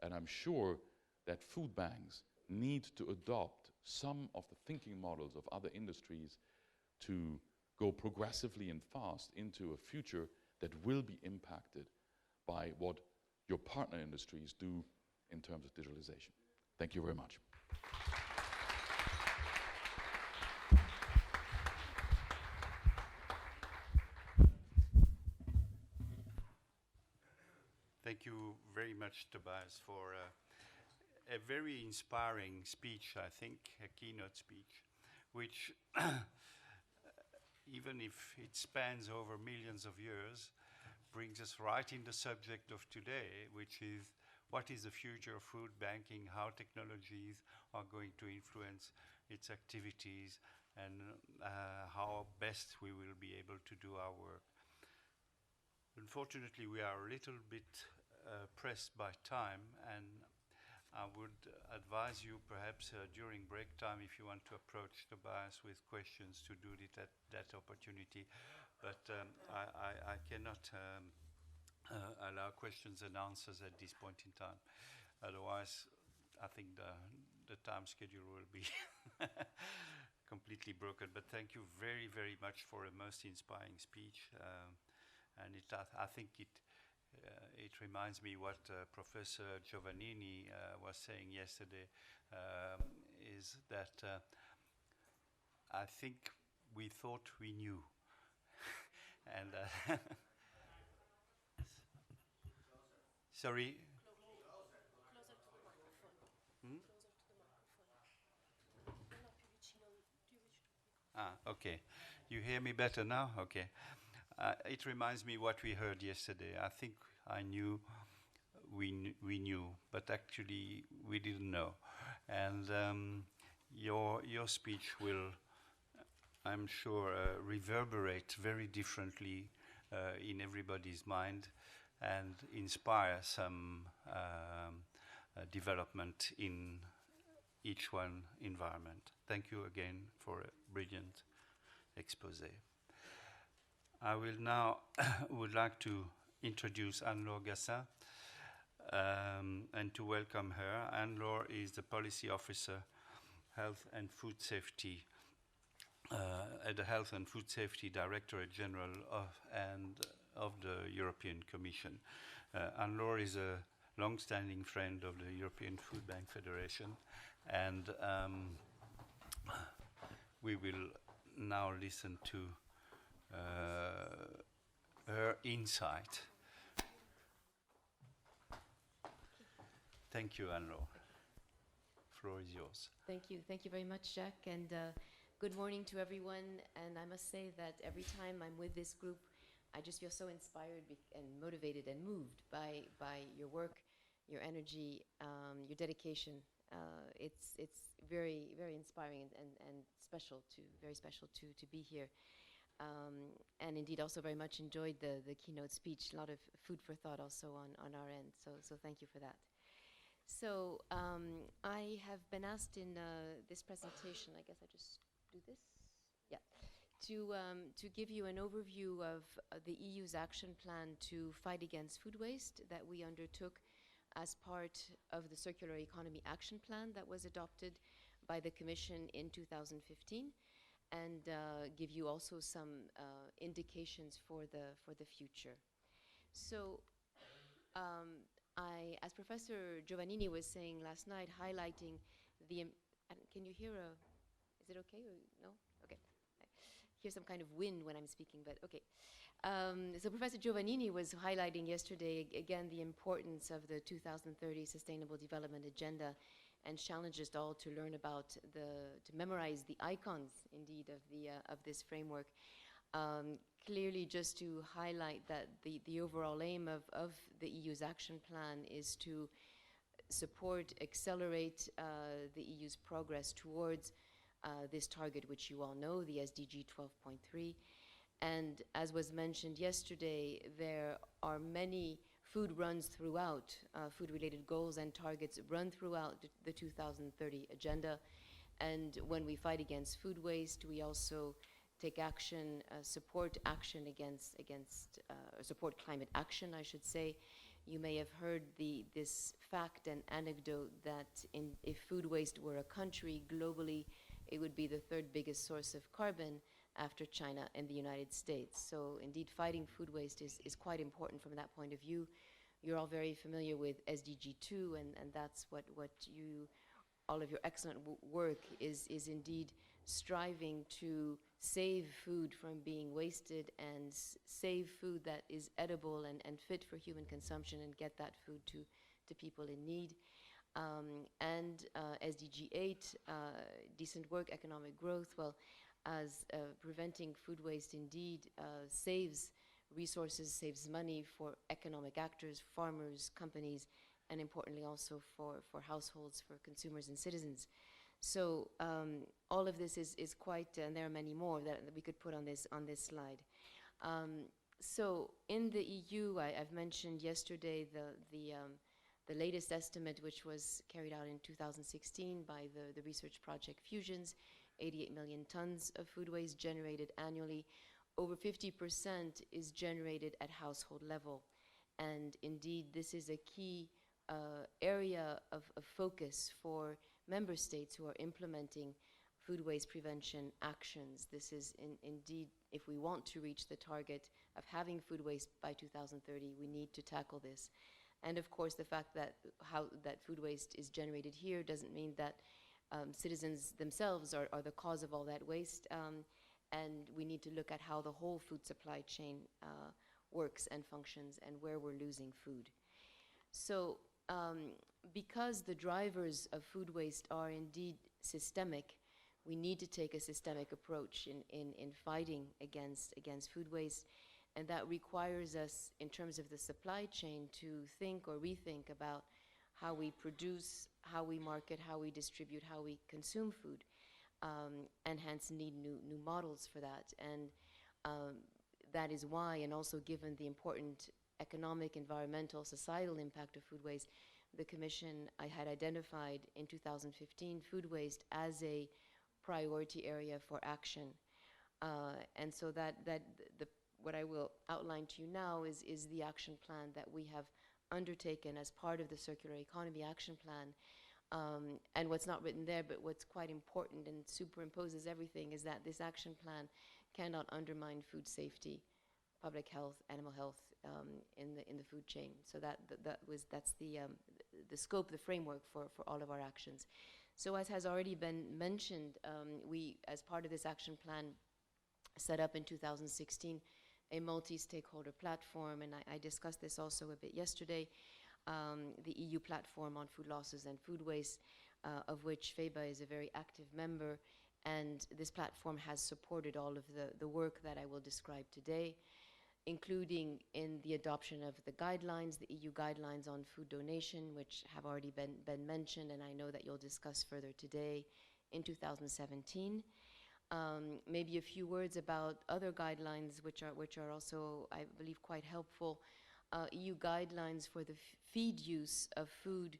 and I'm sure that food banks need to adopt some of the thinking models of other industries to go progressively and fast into a future that will be impacted by what your partner industries do in terms of digitalization. Thank you very much. Thank you very much, Tobias, for a very inspiring speech, I think, a keynote speech, which, even if it spans over millions of years, brings us right in the subject of today, which is what is the future of food banking, how technologies are going to influence its activities, and how best we will be able to do our work. Unfortunately, we are a little bit pressed by time, and I would advise you perhaps during break time, if you want to approach Tobias with questions, to do it at that opportunity. But I cannot allow questions and answers at this point in time. Otherwise, I think the time schedule will be completely broken. But thank you very, very much for a most inspiring speech. And I think it reminds me what Professor Giovannini was saying yesterday, is that I think we thought we knew. And sorry? Closer to the microphone. Hmm? Closer to the microphone. Ah, okay. You hear me better now? Okay. It reminds me what we heard yesterday. I think I knew we knew, but actually we didn't know. And your speech will, I'm sure, reverberate very differently in everybody's mind and inspire some development in each one environment. Thank you again for a brilliant expose. I will now would like to introduce Anne-Laure Gassin and to welcome her. Anne-Laure is the Policy Officer, Health and Food Safety at the Health and Food Safety Directorate General of the European Commission. Anne-Laure is a long-standing friend of the European Food Bank Federation, and we will now listen to her insight. Thank you, Anne-Laure. Floor is yours. Thank you. Thank you very much, Jacques, and good morning to everyone. And I must say that every time I'm with this group, I just feel so inspired and motivated and moved by your work, your energy, your dedication. It's very, very inspiring and very special to be here. And indeed also very much enjoyed the keynote speech. A lot of food for thought also on our end. So thank you for that. So I have been asked in this presentation, I guess I just do this? Yeah. To give you an overview of the EU's action plan to fight against food waste that we undertook as part of the Circular Economy Action Plan that was adopted by the Commission in 2015, and give you also some indications for the future. So as Professor Giovannini was saying last night, highlighting the, can you hear is it okay or no? Okay. I hear some kind of wind when I'm speaking, but okay. So Professor Giovannini was highlighting yesterday, again, the importance of the 2030 Sustainable Development Agenda, and challenged us all to learn about to memorize the icons, indeed, of this framework. Clearly, just to highlight that the overall aim of the EU's action plan is to support, accelerate the EU's progress towards this target, which you all know, the SDG 12.3. And as was mentioned yesterday, there are many food runs throughout, food-related goals and targets run throughout the 2030 agenda. And when we fight against food waste, we also take action, support action support climate action, I should say. You may have heard this fact and anecdote that if food waste were a country globally, it would be the third biggest source of carbon after China and the United States. So indeed, fighting food waste is quite important from that point of view. You're all very familiar with SDG 2, and that's what all of your excellent work is indeed striving to save food from being wasted and save food that is edible and fit for human consumption, and get that food to people in need. And SDG 8, decent work, economic growth, well, as preventing food waste indeed saves resources, saves money for economic actors, farmers, companies, and importantly also for households, for consumers and citizens. So all of this is quite, and there are many more that we could put on this slide. So in the EU, I've mentioned yesterday the latest estimate, which was carried out in 2016 by the research project Fusions, 88 million tons of food waste generated annually. Over 50% is generated at household level. And indeed, this is a key area of focus for member states who are implementing food waste prevention actions. This is indeed, if we want to reach the target of having food waste by 2030, we need to tackle this. And of course, the fact that food waste is generated here doesn't mean that citizens themselves are the cause of all that waste. And we need to look at how the whole food supply chain works and functions, and where we're losing food. So because the drivers of food waste are indeed systemic, we need to take a systemic approach in fighting against food waste. And that requires us, in terms of the supply chain, to think or rethink about how we produce, how we market, how we distribute, how we consume food, and hence need new models for that. And that is why, and also given the important economic, environmental, societal impact of food waste, the Commission had identified in 2015 food waste as a priority area for action. And so what I will outline to you now is the action plan that we have undertaken as part of the Circular Economy Action Plan. And what's not written there, but what's quite important and superimposes everything, is that this action plan cannot undermine food safety, public health, animal health in the food chain. So that's the scope, the framework for all of our actions. So as has already been mentioned, we, as part of this action plan, set up in 2016 a multi-stakeholder platform, and I discussed this also a bit yesterday, the EU platform on food losses and food waste, of which FEBA is a very active member, and this platform has supported all of the work that I will describe today, including in the adoption of the guidelines, the EU guidelines on food donation, which have already been mentioned, and I know that you'll discuss further today in 2017. Maybe a few words about other guidelines, which are also, I believe, quite helpful. EU guidelines for the feed use of food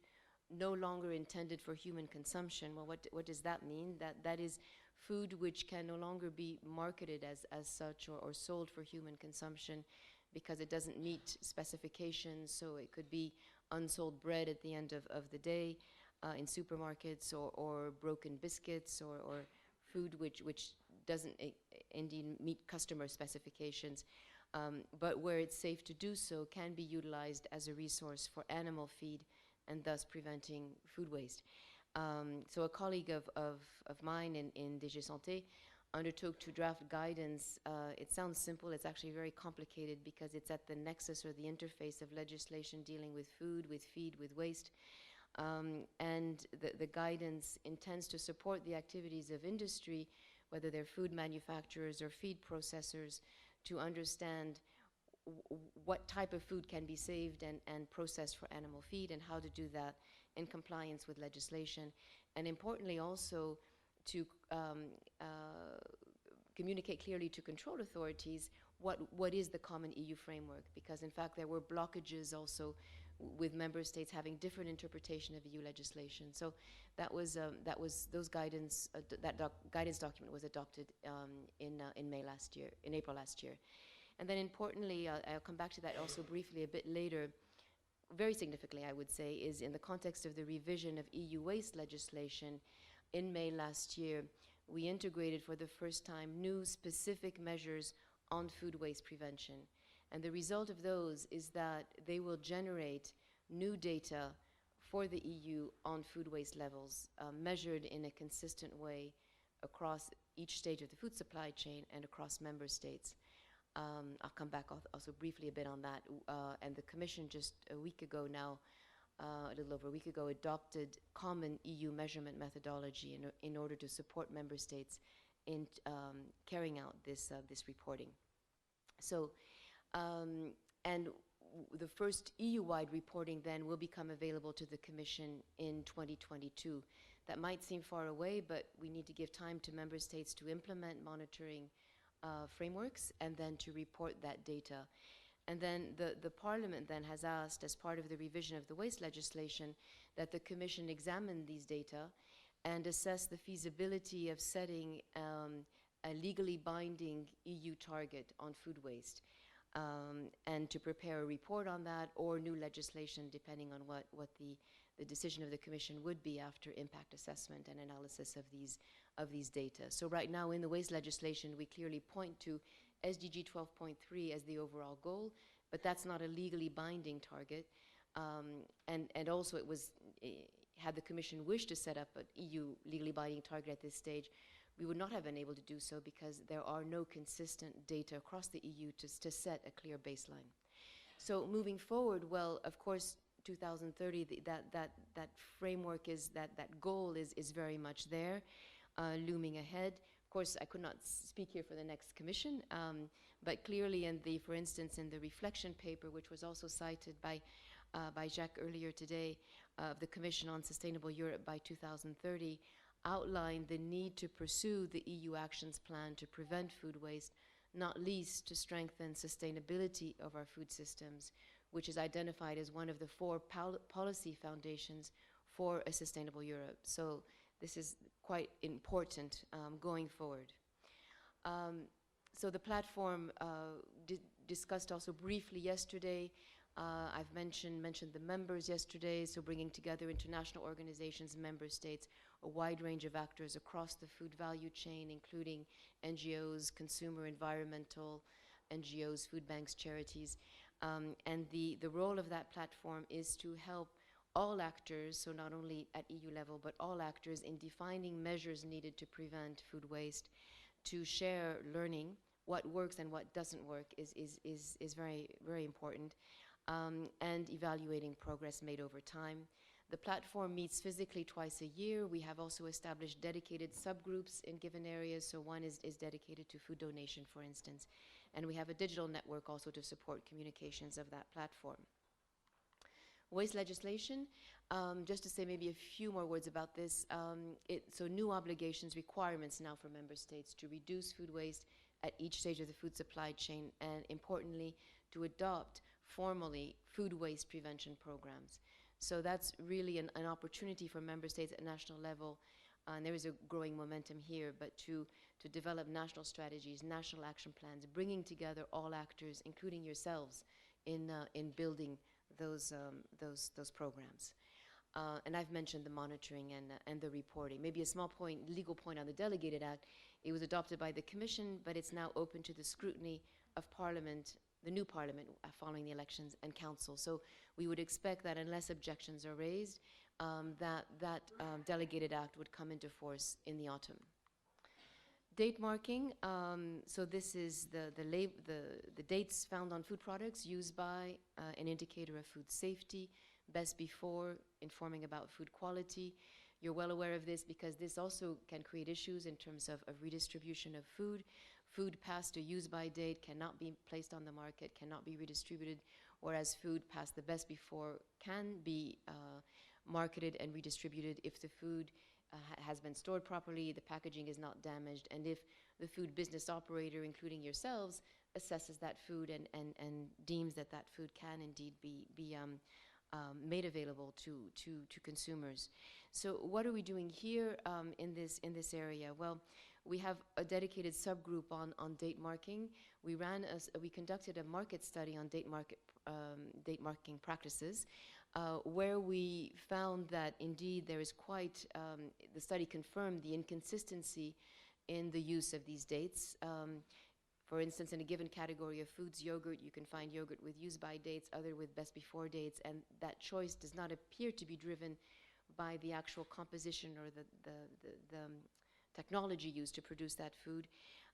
no longer intended for human consumption. Well, what does that mean? That is food which can no longer be marketed as such or sold for human consumption because it doesn't meet specifications. So it could be unsold bread at the end of the day in supermarkets, or broken biscuits, or food which doesn't indeed meet customer specifications, but where it's safe to do so can be utilized as a resource for animal feed and thus preventing food waste. So a colleague of mine in DG Santé undertook to draft guidance. It sounds simple, it's actually very complicated because it's at the nexus or the interface of legislation dealing with food, with feed, with waste. And the guidance intends to support the activities of industry, whether they're food manufacturers or feed processors, to understand what type of food can be saved and processed for animal feed, and how to do that in compliance with legislation. And importantly also to communicate clearly to control authorities what is the common EU framework, because in fact there were blockages also with member states having different interpretation of EU legislation. So that was those guidance. Guidance document was adopted in April last year, and then importantly, I'll come back to that also briefly a bit later. Very significantly, I would say, is in the context of the revision of EU waste legislation. In May last year, we integrated for the first time new specific measures on food waste prevention. And the result of those is that they will generate new data for the EU on food waste levels, measured in a consistent way across each stage of the food supply chain and across member states. I'll come back also briefly a bit on that. And the Commission just a week ago now, a little over a week ago, adopted common EU measurement methodology in order to support member states in carrying out this reporting. So, and the first EU-wide reporting then will become available to the Commission in 2022. That might seem far away, but we need to give time to member states to implement monitoring frameworks and then to report that data. And then the Parliament then has asked, as part of the revision of the waste legislation, that the Commission examine these data and assess the feasibility of setting a legally binding EU target on food waste, and to prepare a report on that or new legislation depending on what the decision of the Commission would be after impact assessment and analysis of these data. So right now in the waste legislation we clearly point to SDG 12.3 as the overall goal, but that's not a legally binding target. And also it was, had the Commission wished to set up an EU legally binding target at this stage, we would not have been able to do so because there are no consistent data across the EU to set a clear baseline. So moving forward, well, of course, 2030, that framework is, that goal is very much there, looming ahead. Of course, I could not speak here for the next Commission, but clearly for instance, in the reflection paper, which was also cited by Jacques earlier today, the Commission on Sustainable Europe by 2030, outlined the need to pursue the EU actions plan to prevent food waste, not least to strengthen sustainability of our food systems, which is identified as one of the 4 policy foundations for a sustainable Europe. So this is quite important going forward. So the platform discussed also briefly yesterday. I've mentioned the members yesterday, so bringing together international organizations, member states, a wide range of actors across the food value chain, including NGOs, consumer, environmental NGOs, food banks, charities. And the role of that platform is to help all actors, so not only at EU level, but all actors in defining measures needed to prevent food waste, to share learning. What works and what doesn't work is very, very important, and evaluating progress made over time. The platform meets physically twice a year. We have also established dedicated subgroups in given areas. So one is dedicated to food donation, for instance. And we have a digital network also to support communications of that platform. Waste legislation, just to say maybe a few more words about this. So new obligations, requirements now for member states to reduce food waste at each stage of the food supply chain, and importantly, to adopt formally food waste prevention programs. So that's really an opportunity for member states at national level, and there is a growing momentum here, but to develop national strategies, national action plans, bringing together all actors, including yourselves, in building those programs. And I've mentioned the monitoring and the reporting. Maybe a small point, legal point on the Delegated Act. It was adopted by the Commission, but it's now open to the scrutiny of Parliament, the new Parliament following the elections, and Council. So we would expect that unless objections are raised, that Delegated Act would come into force in the autumn. Date marking, so this is the dates found on food products used by an indicator of food safety, best before, informing about food quality. You're well aware of this because this also can create issues in terms of redistribution of food. Food past a use-by date cannot be placed on the market, cannot be redistributed, whereas food past the best before can be marketed and redistributed if the food has been stored properly, the packaging is not damaged, and if the food business operator, including yourselves, assesses that food and deems that that food can indeed be made available to consumers. So what are we doing here in this area? Well, we have a dedicated subgroup on date marking. We conducted a market study on date marking practices, where we found that indeed there is quite, the study confirmed the inconsistency in the use of these dates. For instance, in a given category of foods, yogurt, you can find yogurt with use-by dates, other with best-before dates, and that choice does not appear to be driven by the actual composition or the technology used to produce that food.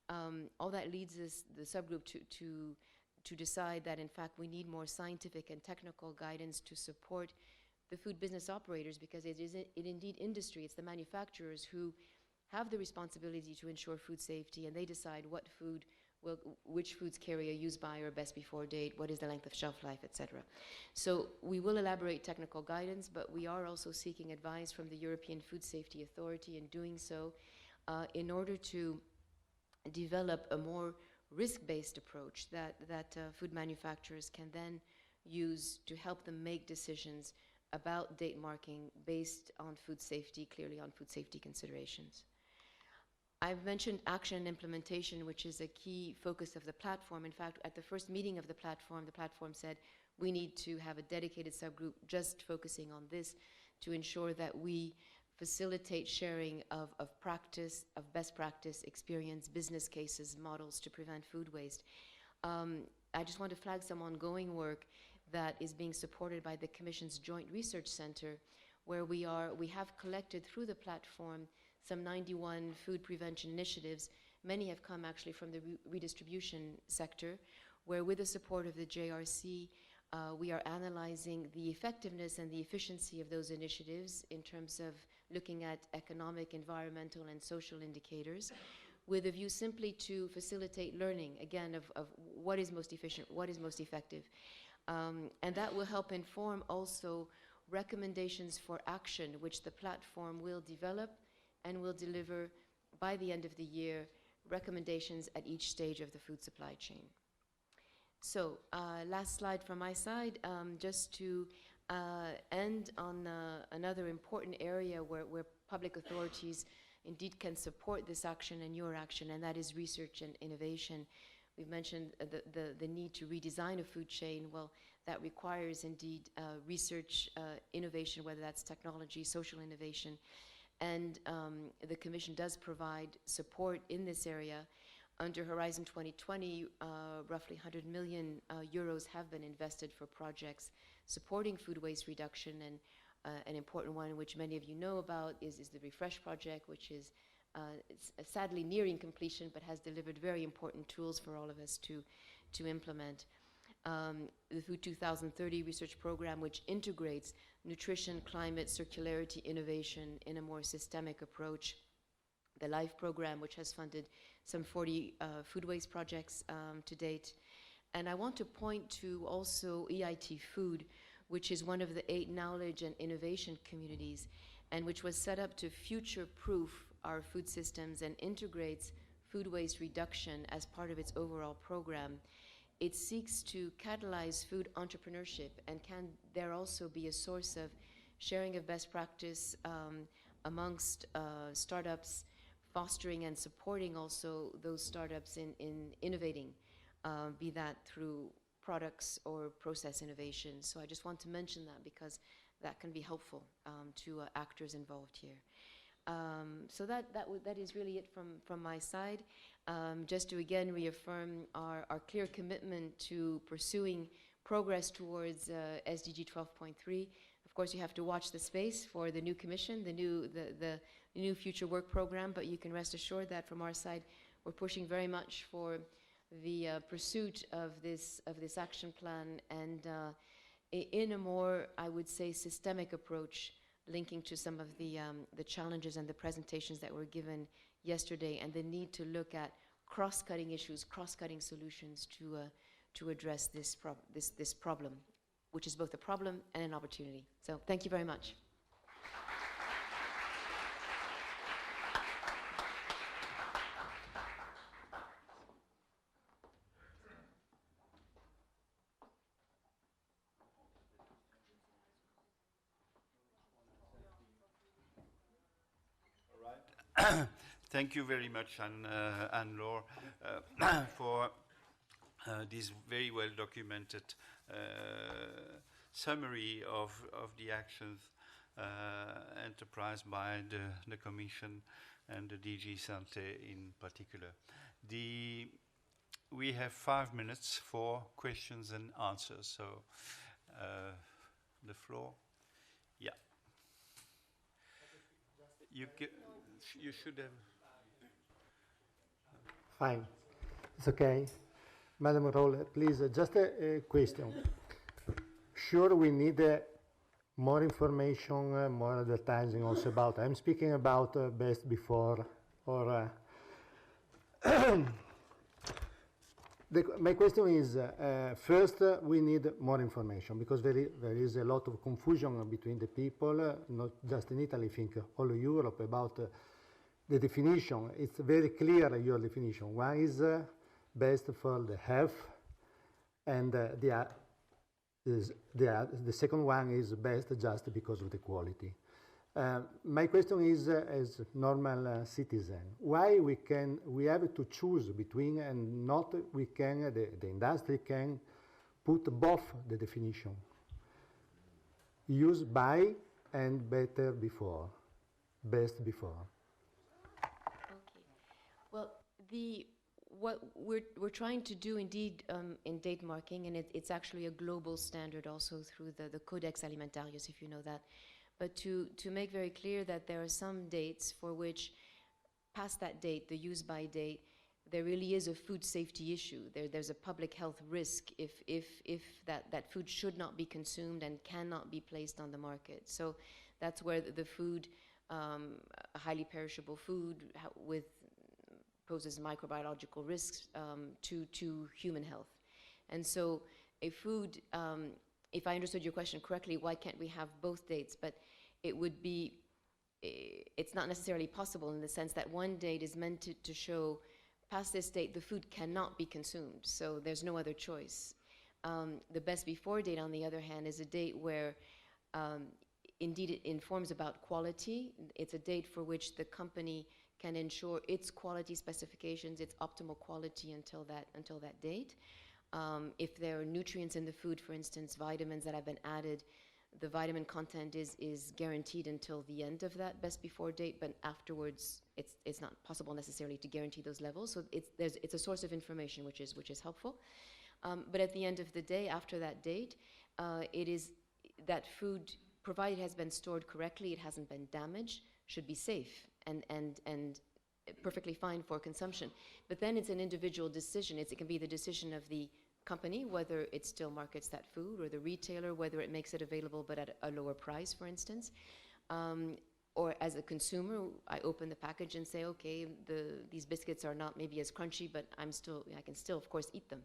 All that leads us, the subgroup, to decide that, in fact, we need more scientific and technical guidance to support the food business operators, because it is indeed industry, it's the manufacturers who have the responsibility to ensure food safety, and they decide which foods carry a use-by or best-before date, what is the length of shelf life, etc. So we will elaborate technical guidance, but we are also seeking advice from the European Food Safety Authority in doing so, in order to develop a more risk-based approach that food manufacturers can then use to help them make decisions about date marking based on food safety, clearly on food safety considerations. I've mentioned action and implementation, which is a key focus of the platform. In fact, at the first meeting of the platform said we need to have a dedicated subgroup just focusing on this to ensure that we facilitate sharing of practice, of best practice, experience, business cases, models to prevent food waste. I just want to flag some ongoing work that is being supported by the Commission's Joint Research Center, where we have collected through the platform some 91 food prevention initiatives. Many have come actually from the redistribution sector, where with the support of the JRC, we are analyzing the effectiveness and the efficiency of those initiatives in terms of looking at economic, environmental, and social indicators, with a view simply to facilitate learning, again, of what is most efficient, what is most effective. And that will help inform also recommendations for action, which the platform will develop and will deliver by the end of the year, recommendations at each stage of the food supply chain. So last slide from my side, just to end on another important area where public authorities indeed can support this action and your action, and that is research and innovation. We've mentioned the need to redesign a food chain. Well, that requires indeed research, innovation, whether that's technology, social innovation. And the Commission does provide support in this area. Under Horizon 2020, roughly 100 million euros have been invested for projects supporting food waste reduction, and an important one which many of you know about is the Refresh project, which is it's sadly nearing completion, but has delivered very important tools for all of us to implement. The Food 2030 research program, which integrates nutrition, climate, circularity, innovation in a more systemic approach. The Live program, which has funded some 40 food waste projects to date. And I want to point to also EIT Food, which is one of the 8 knowledge and innovation communities, and which was set up to future-proof our food systems and integrates food waste reduction as part of its overall program. It seeks to catalyze food entrepreneurship and can there also be a source of sharing of best practice amongst startups, fostering and supporting also those startups in innovating, be that through products or process innovation. So I just want to mention that because that can be helpful to actors involved here. So that is really it from my side. Just to again reaffirm our clear commitment to pursuing progress towards SDG 12.3. Of course, you have to watch the space for the new commission, the new future work program, but you can rest assured that from our side, we're pushing very much for the pursuit of this action plan, and in a more, I would say, systemic approach, linking to some of the challenges and the presentations that were given yesterday, and the need to look at cross-cutting issues, cross-cutting solutions to address this problem, which is both a problem and an opportunity. So thank you very much. Thank you very much, Anne-Laure, for this very well documented summary of the actions enterprised by the Commission and the DG Santé in particular. We have 5 minutes for questions and answers, so the floor. Yeah. You should have. Fine. It's okay. Madam Roller, please, just a question. Sure, we need more information, more advertising also about, I'm speaking about best before, or my question is, first, we need more information, because there is a lot of confusion between the people, not just in Italy, I think all Europe, about the definition. It's very clear, your definition. One is best for the health, and the second one is best just because of the quality. My question is, as normal citizen, why we have to choose between, and not the industry can put both the definition, use by and better before, best before. Well, what we're trying to do indeed in date marking, and it's actually a global standard also through the Codex Alimentarius, if you know that, but to make very clear that there are some dates for which, past that date, the use by date, there really is a food safety issue. There's a public health risk if that food should not be consumed and cannot be placed on the market. So that's where the food, highly perishable food poses microbiological risks to human health. And so a food, if I understood your question correctly, why can't we have both dates? But it would be, it's not necessarily possible in the sense that one date is meant to show past this date the food cannot be consumed, so there's no other choice. The best before date, on the other hand, is a date where indeed, it informs about quality. It's a date for which the company can ensure its quality specifications, its optimal quality until that date. If there are nutrients in the food, for instance, vitamins that have been added, the vitamin content is guaranteed until the end of that best before date, but afterwards it's not possible necessarily to guarantee those levels. So it's a source of information which is helpful. But at the end of the day, after that date, it is that food, provided it has been stored correctly, it hasn't been damaged, should be safe and perfectly fine for consumption. But then it's an individual decision. It can be the decision of the company, whether it still markets that food, or the retailer, whether it makes it available but at a lower price, for instance. Or as a consumer, I open the package and say, okay, these biscuits are not maybe as crunchy, but I can still, of course, eat them.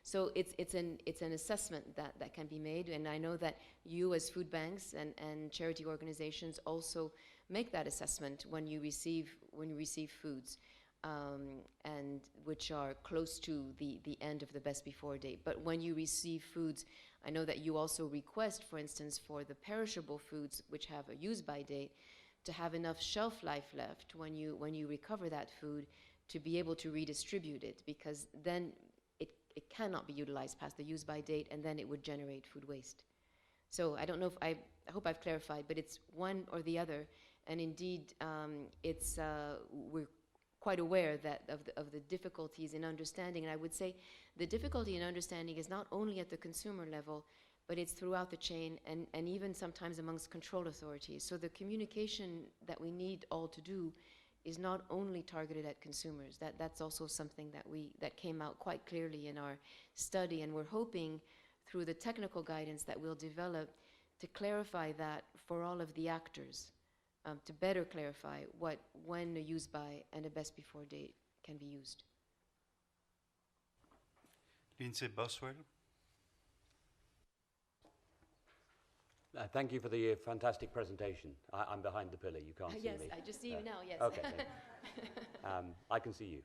So it's an assessment that can be made, and I know that you as food banks and charity organizations also make that assessment when you receive foods, and which are close to the end of the best before date. But when you receive foods, I know that you also request, for instance, for the perishable foods which have a use-by date, to have enough shelf life left when you recover that food to be able to redistribute it, because then it cannot be utilized past the use-by date, and then it would generate food waste. So I don't know if I hope I've clarified, but it's one or the other, and indeed we're quite aware of the difficulties in understanding, and I would say the difficulty in understanding is not only at the consumer level, but it's throughout the chain, and even sometimes amongst control authorities. So the communication that we need all to do is not only targeted at consumers. That's also something that came out quite clearly in our study, and we're hoping through the technical guidance that we'll develop to clarify that for all of the actors, to better clarify when a use by and a best before date can be used. Lindsay Boswell. Thank you for the fantastic presentation. I'm behind the pillar, you can't see Yes, me. I just see you now, yes. Okay, I can see you.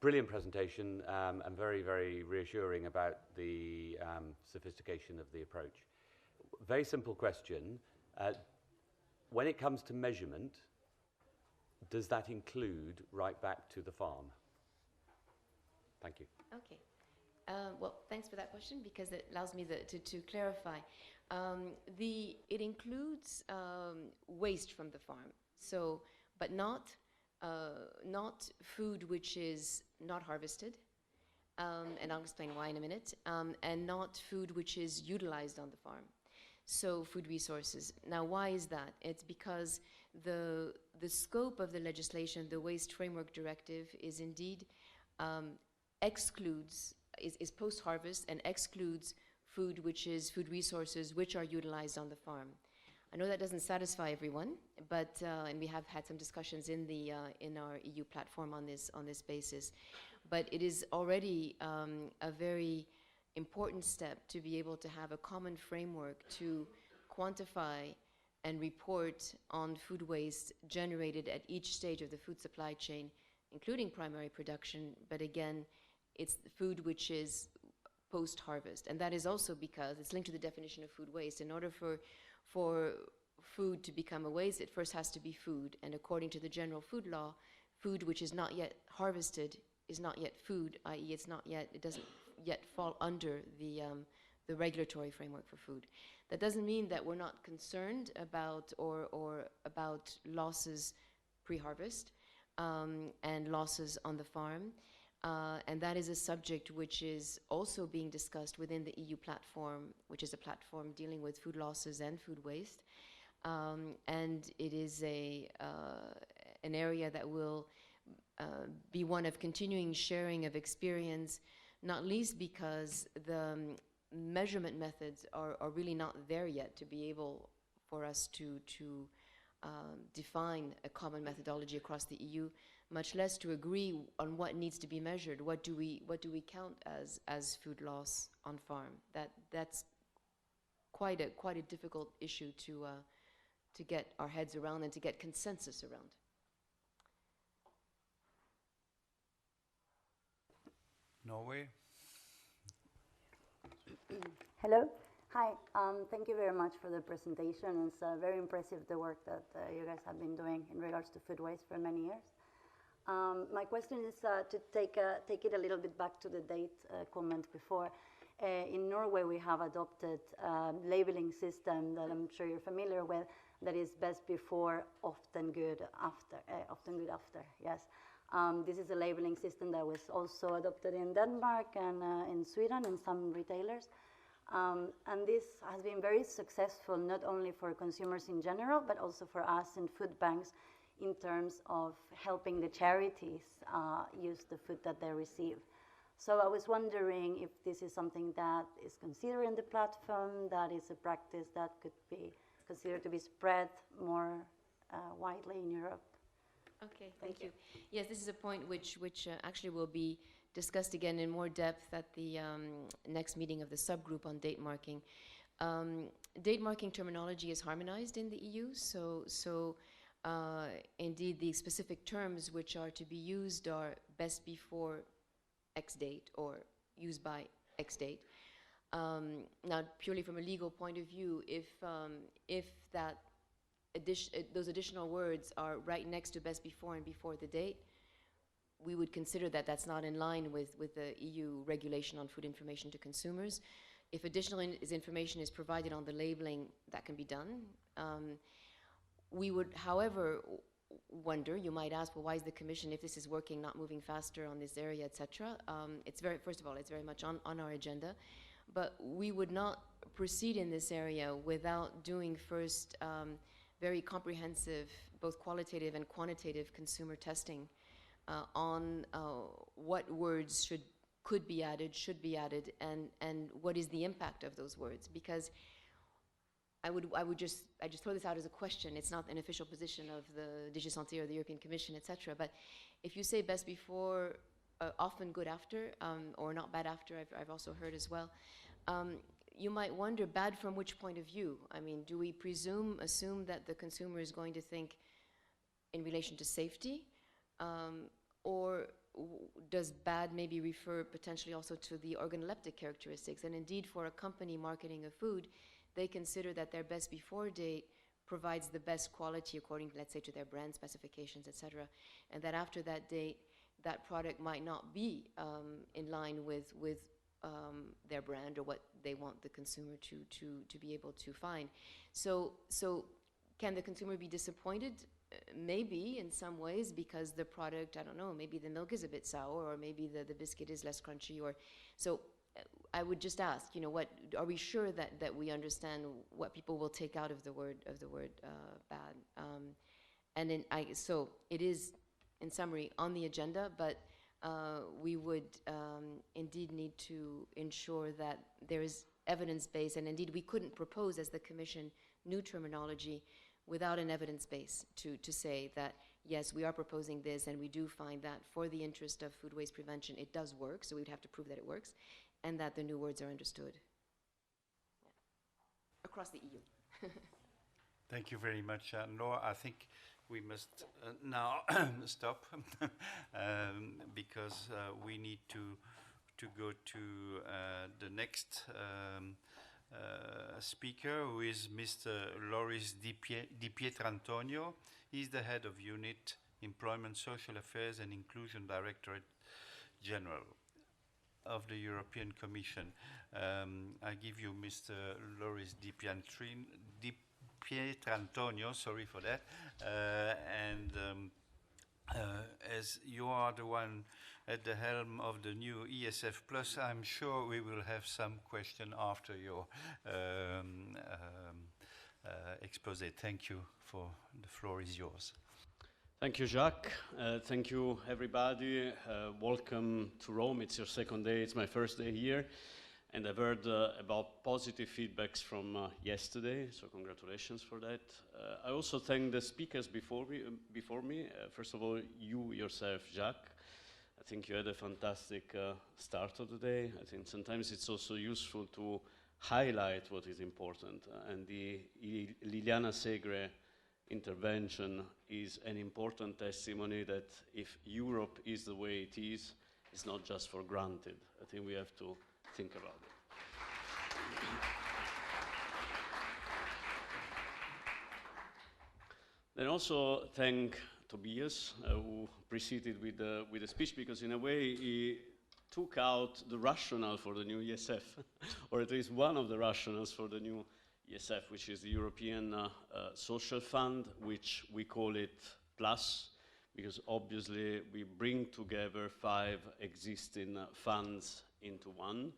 Brilliant presentation, and very, very reassuring about the sophistication of the approach. Very simple question. When it comes to measurement, does that include right back to the farm? Thank you. Okay. Well, thanks for that question, because it allows me to clarify. It includes waste from the farm, so, but not food which is not harvested, and I'll explain why in a minute, and not food which is utilized on the farm. So food resources. Now, why is that? It's because the scope of the legislation, the Waste Framework Directive, is indeed is post-harvest and excludes food resources which are utilized on the farm. I know that doesn't satisfy everyone, but and we have had some discussions in our EU platform on this basis. But it is already a very important step to be able to have a common framework to quantify and report on food waste generated at each stage of the food supply chain, including primary production, but again, it's the food which is post-harvest. And that is also because it's linked to the definition of food waste. In order for food to become a waste, it first has to be food. And according to the general food law, food which is not yet harvested is not yet food, i.e. it doesn't yet fall under the regulatory framework for food. That doesn't mean that we're not concerned about or about losses pre-harvest and losses on the farm. And that is a subject which is also being discussed within the EU platform, which is a platform dealing with food losses and food waste. And it is an area that will be one of continuing sharing of experience, not least because the measurement methods are really not there yet to be able for us to define a common methodology across the EU, much less to agree on what needs to be measured. What do we count as food loss on farm? That's quite a difficult issue to get our heads around and to get consensus around. Norway. Hello, Hi, thank you very much for the presentation. It's very impressive the work that you guys have been doing in regards to food waste for many years. My question is to take it a little bit back to the date comment before. In Norway, we have adopted a labeling system that I'm sure you're familiar with, that is best before, often good after. Yes. This is a labeling system that was also adopted in Denmark and in Sweden in some retailers. And this has been very successful, not only for consumers in general, but also for us in food banks in terms of helping the charities use the food that they receive. So I was wondering if this is something that is considered in the platform, that is a practice that could be considered to be spread more widely in Europe. Okay, thank you. Yes, this is a point which actually will be discussed again in more depth at the next meeting of the subgroup on date marking. Date marking terminology is harmonized in the EU, so indeed the specific terms which are to be used are best before X date or used by X date. Now, purely from a legal point of view, if that those additional words are right next to best before and before the date, we would consider that that's not in line with the EU regulation on food information to consumers. If additional information is provided on the labeling, that can be done. We would, however, wonder, you might ask, well, why is the Commission, if this is working, not moving faster on this area, etc.? First of all, it's very much on our agenda, but we would not proceed in this area without doing first very comprehensive, both qualitative and quantitative consumer testing on what words could be added, should be added, and what is the impact of those words. Because I just throw this out as a question. It's not an official position of the DG Santé or the European Commission, etc. But if you say best before, often good after, or not bad after, I've also heard as well, you might wonder, bad from which point of view? I mean, do we assume that the consumer is going to think in relation to safety? Or does bad maybe refer potentially also to the organoleptic characteristics? And indeed, for a company marketing a food, they consider that their best before date provides the best quality according, let's say, to their brand specifications, etc. And that after that date, that product might not be in line with their brand or what they want the consumer to be able to find. So can the consumer be disappointed? Maybe in some ways, because the product, I don't know, maybe the milk is a bit sour, or maybe the biscuit is less crunchy, or so. I would just ask, what are we sure that we understand what people will take out of the word bad? And then so it is, in summary, on the agenda, but we would indeed need to ensure that there is evidence base, and indeed we couldn't propose as the Commission new terminology without an evidence base to say that, yes, we are proposing this, and we do find that for the interest of food waste prevention, it does work, so we'd have to prove that it works, and that the new words are understood. Yeah. Across the EU. Thank you very much, Laura. I think we must now stop because we need to go to the next speaker, who is Mr. Loris Di Pietrantonio. He's the head of Unit Employment, Social Affairs and Inclusion Directorate General of the European Commission. I give you Mr. Loris Di Pietrantonio, sorry for that. As you are the one at the helm of the new ESF Plus, I'm sure we will have some question after your expose. Thank you. The floor is yours. Thank you, Jacques. Thank you, everybody. Welcome to Rome. It's your second day. It's my first day here. And I've heard about positive feedbacks from yesterday, so congratulations for that. I also thank the speakers before me. First of all, you yourself, Jacques. I think you had a fantastic start of the day. I think sometimes it's also useful to highlight what is important. And the Liliana Segre intervention is an important testimony that if Europe is the way it is, it's not just for granted. I think we have to think about it. Then also thank Tobias, who preceded with the speech, because in a way he took out the rationale for the new ESF, or at least one of the rationales for the new ESF, which is the European Social Fund, which we call it Plus, because obviously we bring together 5 existing funds into one.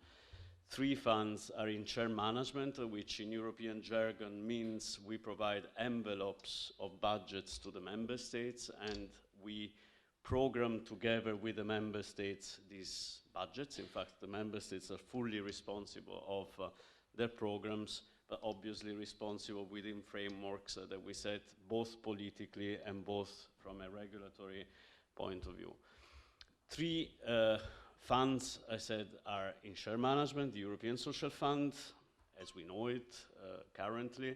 3 funds are in shared management, which in European jargon means we provide envelopes of budgets to the member states, and we program together with the member states these budgets. In fact, the member states are fully responsible of their programs, but obviously responsible within frameworks that we set both politically and both from a regulatory point of view. 3 funds, I said, are in share management: the European Social Fund, as we know it currently.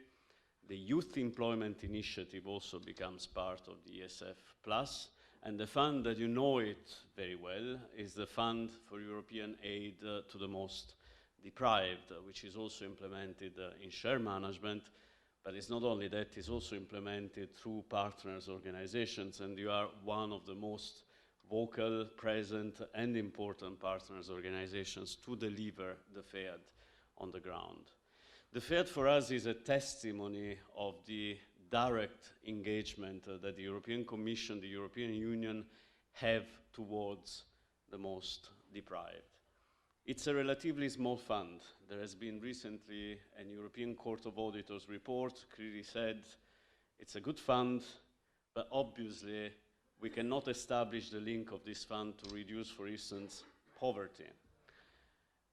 The Youth Employment Initiative also becomes part of the ESF Plus, and the fund that you know it very well is the Fund for European Aid to the Most Deprived, which is also implemented in share management, but it's not only that, it's also implemented through partners organizations, and you are one of the most vocal, present, and important partners organizations to deliver the FEAD on the ground. The FEAD for us is a testimony of the direct engagement that the European Commission, the European Union have towards the most deprived. It's a relatively small fund. There has been recently an European Court of Auditors report clearly said it's a good fund, but obviously we cannot establish the link of this fund to reduce, for instance, poverty.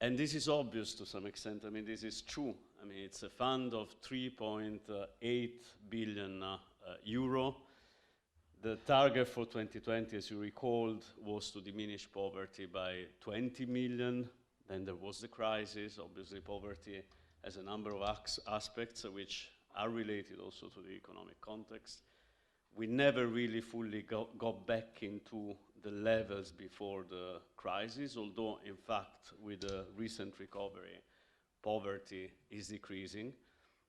And this is obvious to some extent. I mean, this is true. I mean, it's a fund of 3.8 billion euro. The target for 2020, as you recalled, was to diminish poverty by 20 million. Then there was the crisis. Obviously, poverty has a number of aspects which are related also to the economic context. We never really fully got back into the levels before the crisis, although in fact with the recent recovery, poverty is decreasing.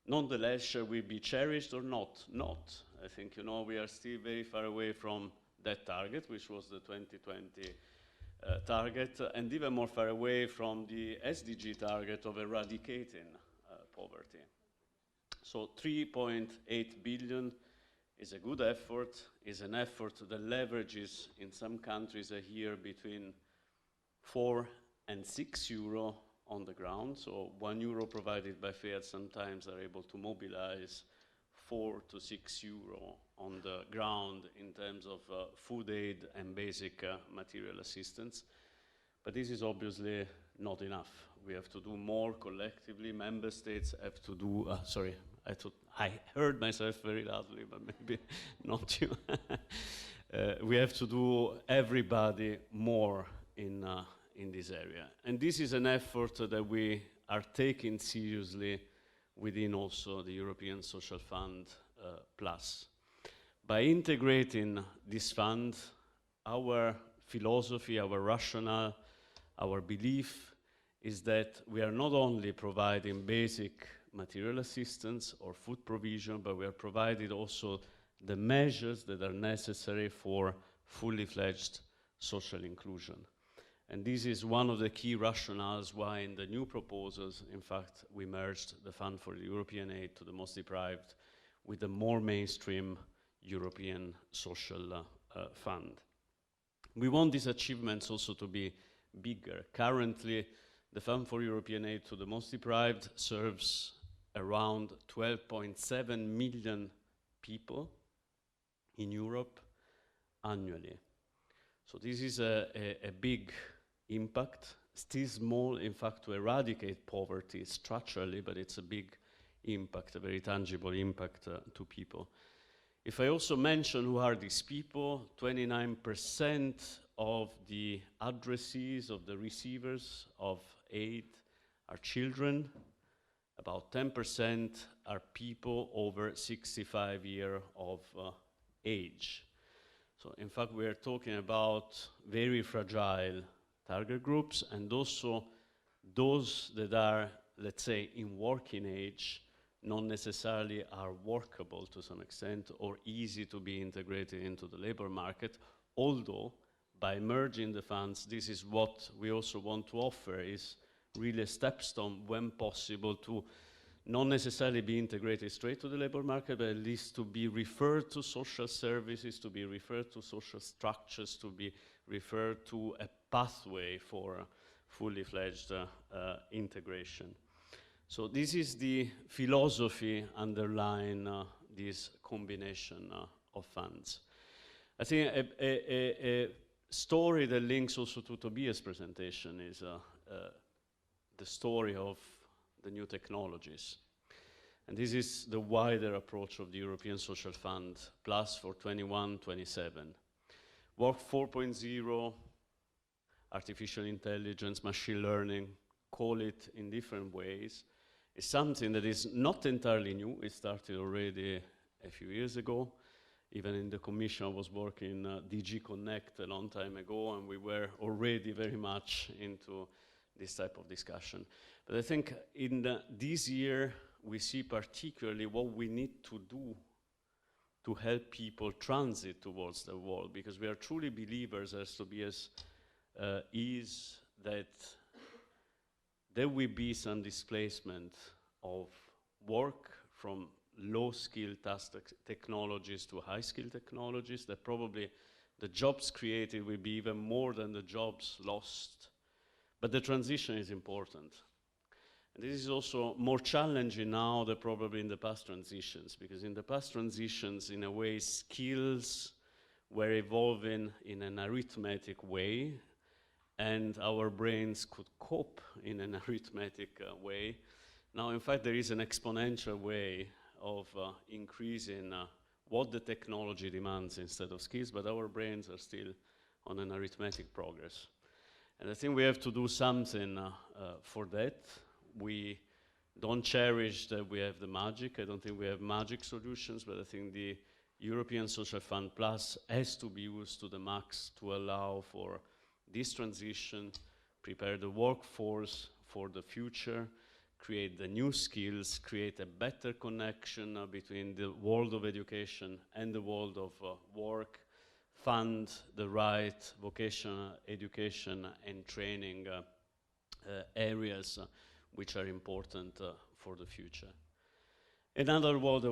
Nonetheless, shall we be cherished or not? Not. I think, you know, we are still very far away from that target, which was the 2020 target, and even more far away from the SDG target of eradicating poverty. So 3.8 billion is a good effort, is an effort that leverages in some countries here between 4 and 6 euro on the ground. So 1 euro provided by FEAD sometimes are able to mobilize 4 to 6 euro on the ground in terms of food aid and basic material assistance. But this is obviously not enough. We have to do more collectively. Member states have to do, sorry, I heard myself very loudly, but maybe not you. We have to do everybody more in this area. And this is an effort that we are taking seriously within also the European Social Fund Plus. By integrating this fund, our philosophy, our rationale, our belief is that we are not only providing basic material assistance or food provision, but we are providing also the measures that are necessary for fully fledged social inclusion. And this is one of the key rationales why in the new proposals, in fact, we merged the Fund for the European Aid to the Most Deprived with a more mainstream European Social Fund. We want these achievements also to be bigger. Currently, the Fund for European Aid to the Most Deprived serves around 12.7 million people in Europe annually. So this is a big impact, still small, in fact, to eradicate poverty structurally, but it's a big impact, a very tangible impact to people. If I also mention who are these people, 29% of the addressees, of the receivers of aid are children. About 10% are people over 65 years of age. So in fact, we are talking about very fragile target groups, and also those that are, let's say, in working age not necessarily are workable to some extent or easy to be integrated into the labor market, although by merging the funds, this is what we also want to offer, is really a stepstone when possible to not necessarily be integrated straight to the labor market, but at least to be referred to social services, to be referred to social structures, to be referred to a pathway for fully fledged integration. So this is the philosophy underlying this combination of funds. I think a story that links also to Tobias' presentation is the story of the new technologies. And this is the wider approach of the European Social Fund Plus for 21-27. Work 4.0, artificial intelligence, machine learning, call it in different ways, is something that is not entirely new. It started already a few years ago. Even in the Commission, I was working DG Connect a long time ago, and we were already very much into this type of discussion. But I think in this year, we see particularly what we need to do to help people transit towards the world, because we are truly believers, as Tobias is, that there will be some displacement of work from low-skill task technologies to high-skill technologies, that probably the jobs created will be even more than the jobs lost. But the transition is important. And this is also more challenging now than probably in the past transitions, because in the past transitions, in a way, skills were evolving in an arithmetic way, and our brains could cope in an arithmetic way. Now, in fact, there is an exponential way of increasing what the technology demands instead of skills, but our brains are still on an arithmetic progress. And I think we have to do something for that. We don't cherish that we have the magic. I don't think we have magic solutions, but I think the European Social Fund Plus has to be used to the max to allow for this transition, prepare the workforce for the future, create the new skills, create a better connection between the world of education and the world of work, fund the right vocational education and training areas which are important for the future. Another word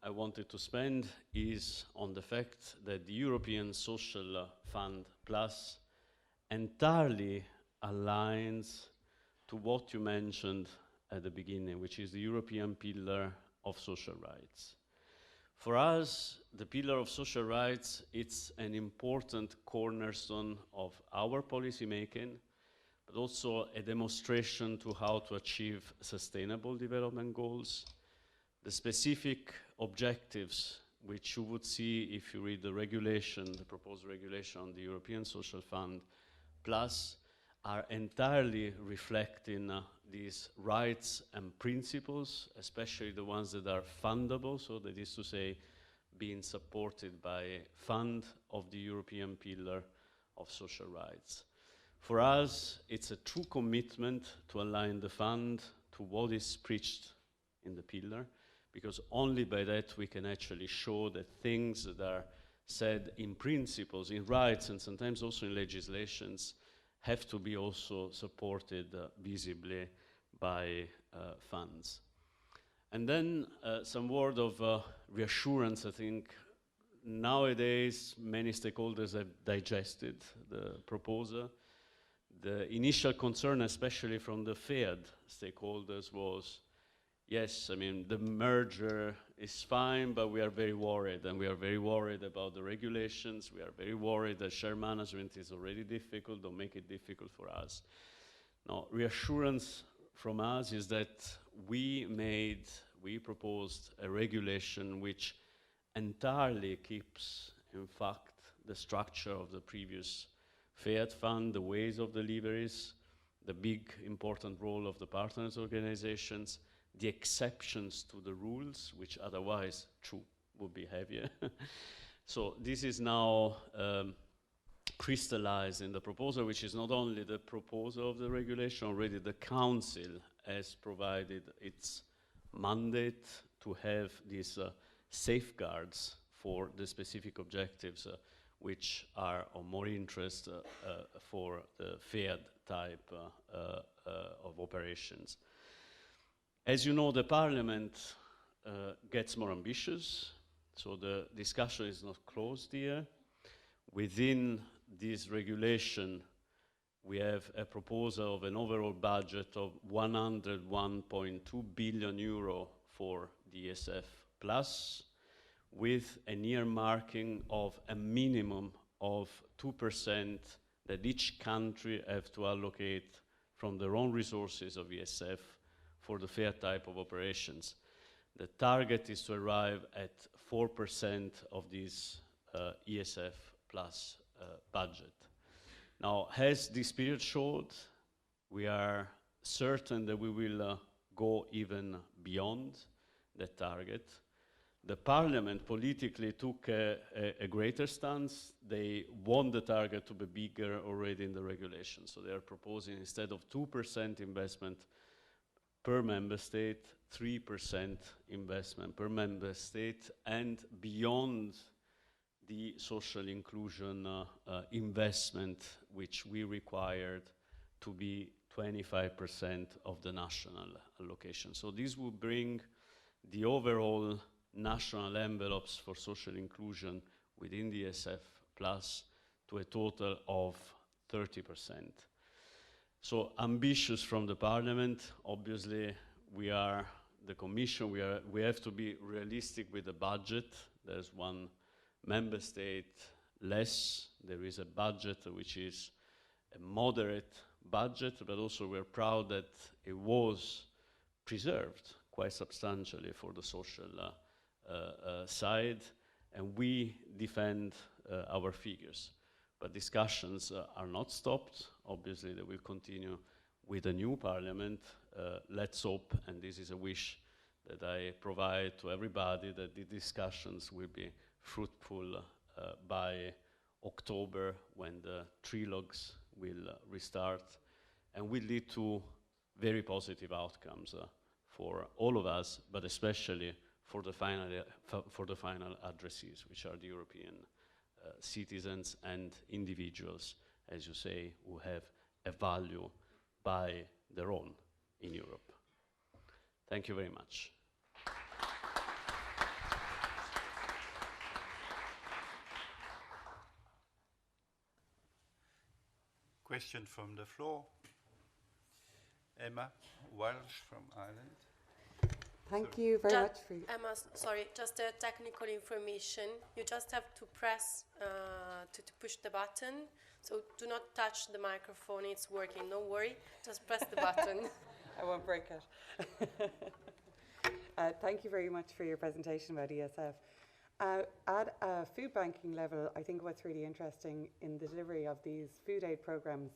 I wanted to spend is on the fact that the European Social Fund Plus entirely aligns to what you mentioned at the beginning, which is the European Pillar of Social Rights. For us, the Pillar of Social Rights, it's an important cornerstone of our policy making, but also a demonstration to how to achieve sustainable development goals. The specific objectives, which you would see if you read the regulation, the proposed regulation on the European Social Fund Plus, are entirely reflecting these rights and principles, especially the ones that are fundable, so that is to say, being supported by a fund of the European Pillar of Social Rights. For us, it's a true commitment to align the fund to what is preached in the pillar, because only by that we can actually show that things that are said in principles, in rights, and sometimes also in legislations, have to be also supported visibly by funds. And then some word of reassurance. I think nowadays many stakeholders have digested the proposal. The initial concern, especially from the FED stakeholders, was, yes, I mean, the merger is fine, but we are very worried, and we are very worried about the regulations. We are very worried that share management is already difficult. Don't make it difficult for us. Now, reassurance from us is that we proposed a regulation which entirely keeps, in fact, the structure of the previous FED fund, the ways of deliveries, the big important role of the partners organizations, the exceptions to the rules, which otherwise would be heavier. So this is now crystallized in the proposal, which is not only the proposal of the regulation, already the Council has provided its mandate to have these safeguards for the specific objectives which are of more interest for the FEAD type of operations. As you know, the Parliament gets more ambitious, so the discussion is not closed here. Within this regulation, we have a proposal of an overall budget of 101.2 billion euro for the ESF Plus, with an earmarking of a minimum of 2% that each country have to allocate from their own resources of ESF for the fair type of operations. The target is to arrive at 4% of this ESF Plus budget. Now, as this period showed, we are certain that we will go even beyond that target. The Parliament politically took a greater stance. They want the target to be bigger already in the regulation. So they are proposing, instead of 2% investment per member state, 3% investment per member state, and beyond the social inclusion investment, which we required to be 25% of the national allocation. So this will bring the overall national envelopes for social inclusion within the ESF Plus to a total of 30%. So ambitious from the Parliament. Obviously, we are the Commission. We have to be realistic with the budget. There's one member state less. There is a budget which is a moderate budget, but also we're proud that it was preserved quite substantially for the social side, and we defend our figures. But discussions are not stopped. Obviously, they will continue with the new Parliament. Let's hope, and this is a wish that I provide to everybody, that the discussions will be fruitful by October, when the trilogues will restart, and will lead to very positive outcomes for all of us, but especially for the final addressees, which are the European citizens and individuals, as you say, who have a value by their own in Europe. Thank you very much. Question from the floor. Emma Walsh from Ireland. Thank you very much for Emma, sorry, just a technical information. You just have to press to push the button. So do not touch the microphone. It's working. Don't worry. Just press the button. I won't break it. Thank you very much for your presentation about ESF. At a food banking level, I think what's really interesting in the delivery of these food aid programs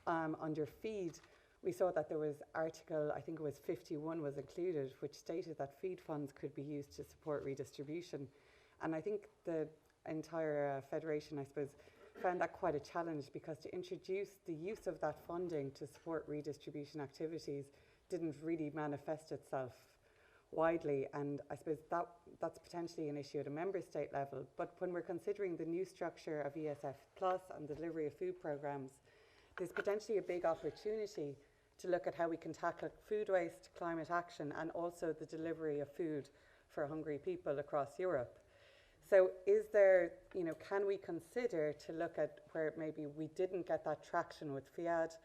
under FEED, we saw that there was article, I think it was 51 was included, which stated that feed funds could be used to support redistribution. And I think the entire Federation, I suppose, found that quite a challenge, because to introduce the use of that funding to support redistribution activities didn't really manifest itself widely, and I suppose that's potentially an issue at a member state level. But when we're considering the new structure of ESF Plus and the delivery of food programs, there's potentially a big opportunity to look at how we can tackle food waste, climate action, and also the delivery of food for hungry people across Europe. So is there, can we consider to look at where maybe we didn't get that traction with FIAD,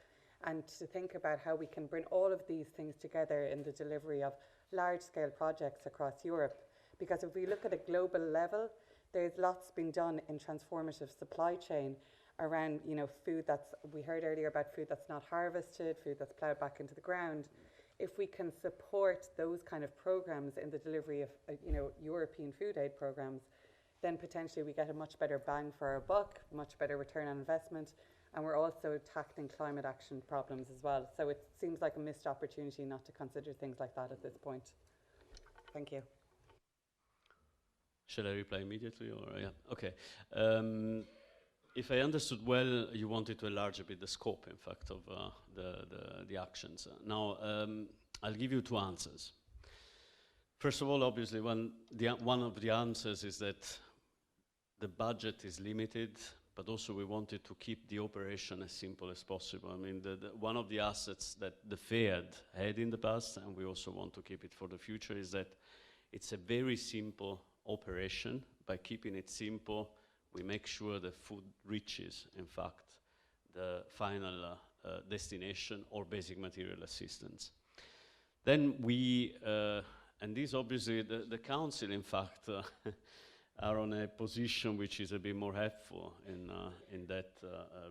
and to think about how we can bring all of these things together in the delivery of large-scale projects across Europe? Because if we look at a global level, there's lots being done in transformative supply chain around, food we heard earlier about food that's not harvested, food that's ploughed back into the ground. If we can support those kind of programs in the delivery of, European food aid programs, then potentially we get a much better bang for our buck, much better return on investment, and we're also tackling climate action problems as well. So it seems like a missed opportunity not to consider things like that at this point. Thank you. Shall I reply immediately, or yeah? Okay. If I understood well, you wanted to enlarge a bit the scope, in fact, of the actions. Now, I'll give you two answers. First of all, obviously, one of the answers is that the budget is limited, but also we wanted to keep the operation as simple as possible. I mean, one of the assets that the FEAD had in the past, and we also want to keep it for the future, is that it's a very simple operation. By keeping it simple, we make sure the food reaches, in fact, the final destination or basic material assistance. Then we, and this obviously, the council, in fact, are on a position which is a bit more helpful in that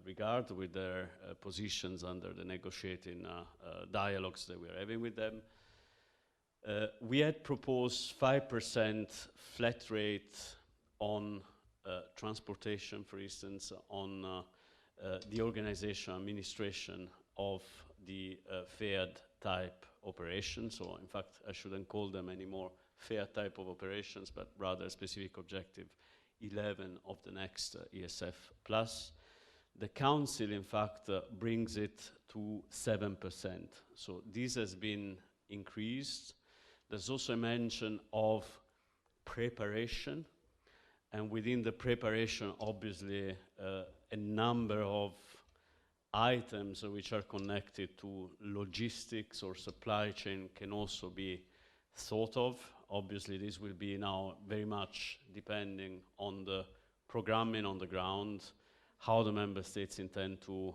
regard with their positions under the negotiating dialogues that we are having with them. We had proposed 5% flat rate on transportation, for instance, on the organization, administration of the FEAD type operations. So in fact, I shouldn't call them anymore FEAD type of operations, but rather specific objective 11 of the next ESF plus. The council, in fact, brings it to 7%. So this has been increased. There's also a mention of preparation, and within the preparation, obviously, a number of items which are connected to logistics or supply chain can also be thought of. Obviously, this will be now very much depending on the programming on the ground, how the member states intend to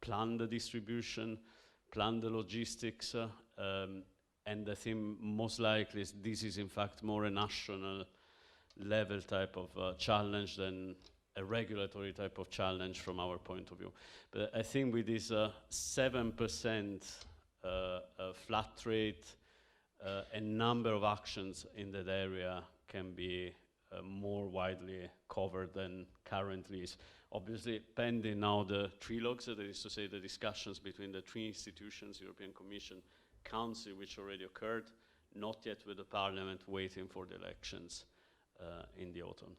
plan the distribution, plan the logistics, and I think most likely this is in fact more a national level type of challenge than a regulatory type of challenge from our point of view. But I think with this 7% flat rate, a number of actions in that area can be more widely covered than currently is. Obviously, pending now the trilogues, that is to say the discussions between the three institutions, European Commission, Council, which already occurred, not yet with the Parliament, waiting for the elections in the autumn.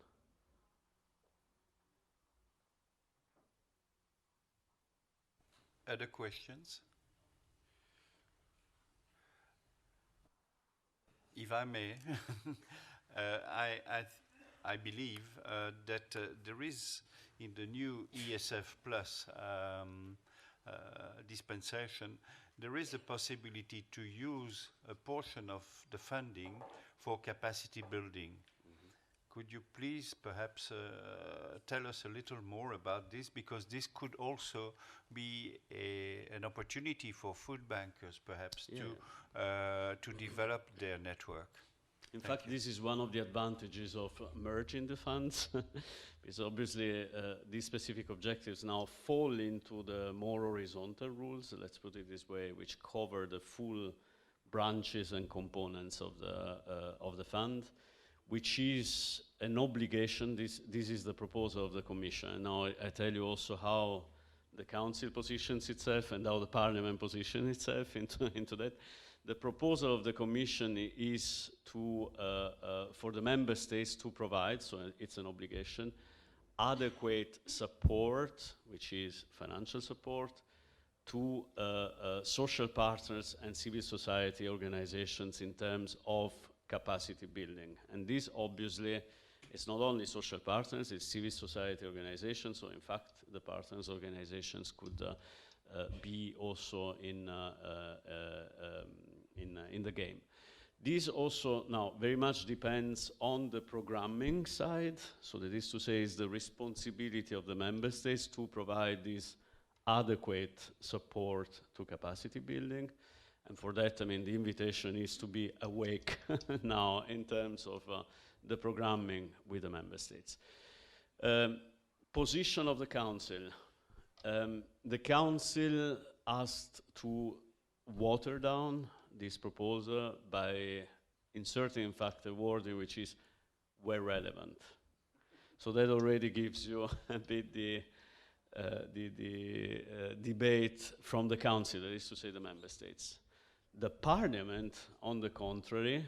Other questions? If I may, I believe that there is in the new ESF Plus dispensation, there is a possibility to use a portion of the funding for capacity building. Could you please perhaps tell us a little more about this? Because this could also be an opportunity for food bankers, perhaps, to develop their network. In fact, this is one of the advantages of merging the funds, because obviously these specific objectives now fall into the more horizontal rules, let's put it this way, which cover the full branches and components of the fund, which is an obligation. This is the proposal of the Commission. And now I tell you also how the Council positions itself and how the Parliament positions itself into that. The proposal of the Commission is to, for the Member States to provide, so it's an obligation, adequate support, which is financial support, to social partners and civil society organizations in terms of capacity building. And this obviously is not only social partners, it's civil society organizations, so in fact the partners organizations could be also in the game. This also now very much depends on the programming side, so that is to say is the responsibility of the member states to provide this adequate support to capacity building. And for that, I mean, the invitation is to be awake now in terms of the programming with the member states. Position of the Council. The Council asked to water down this proposal by inserting, in fact, a word which is where relevant. So that already gives you a bit the debate from the Council, that is to say the member states. The Parliament, on the contrary,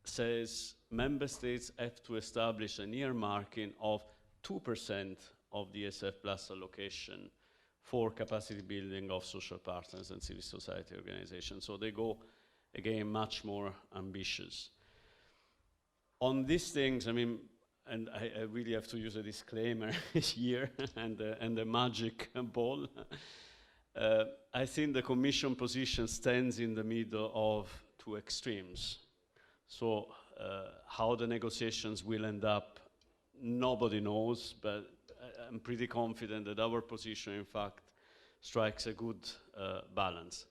says member states have to establish an earmarking of 2% of the ESF Plus allocation for capacity building of social partners and civil society organizations. So they go again, much more ambitious. On these things, I mean, and I really have to use a disclaimer here and the magic ball. I think the Commission position stands in the middle of two extremes. So how the negotiations will end up, nobody knows, but I'm pretty confident that our position, in fact, strikes a good balance.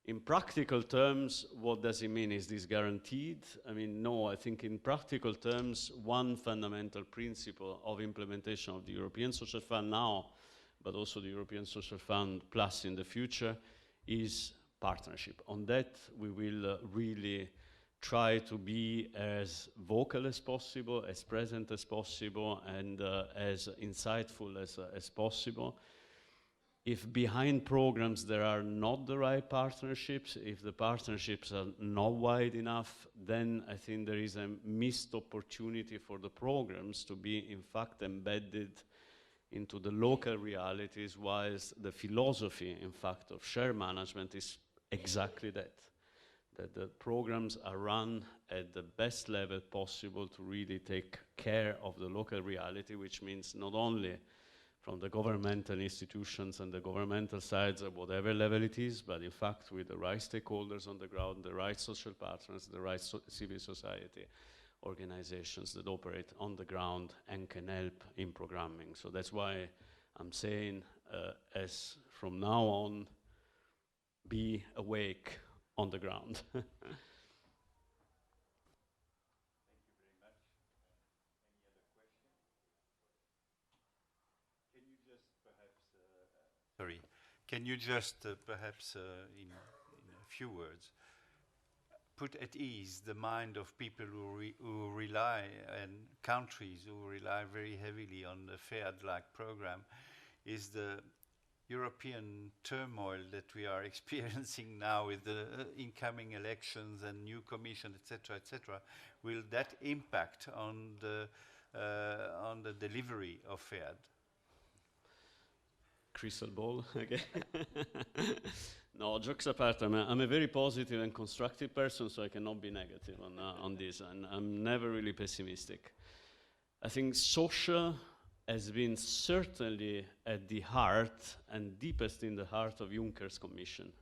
In practical terms, what does it mean? Is this guaranteed? I mean, no, I think in practical terms, one fundamental principle of implementation of the European Social Fund now, but also the European Social Fund Plus in the future, is partnership. On that, we will really try to be as vocal as possible, as present as possible, and as insightful as possible. If behind programs there are not the right partnerships, if the partnerships are not wide enough, then I think there is a missed opportunity for the programs to be in fact embedded into the local realities, whilst the philosophy, in fact, of share management is exactly that the programs are run at the best level possible to really take care of the local reality, which means not only from the governmental institutions and the governmental sides at whatever level it is, but in fact with the right stakeholders on the ground, the right social partners, the right civil society organizations that operate on the ground and can help in programming. So that's why I'm saying, as from now on, be awake on the ground. Sorry, can you just perhaps in a few words put at ease the mind of people who rely, and countries who rely very heavily on the FEAD-like program? Is the European turmoil that we are experiencing now with the incoming elections and new commission, etc., will that impact on the delivery of FEAD? Crystal ball again. No, jokes apart, I'm a very positive and constructive person, so I cannot be negative on this, and I'm never really pessimistic. I think social has been certainly at the heart and deepest in the heart of Juncker's Commission.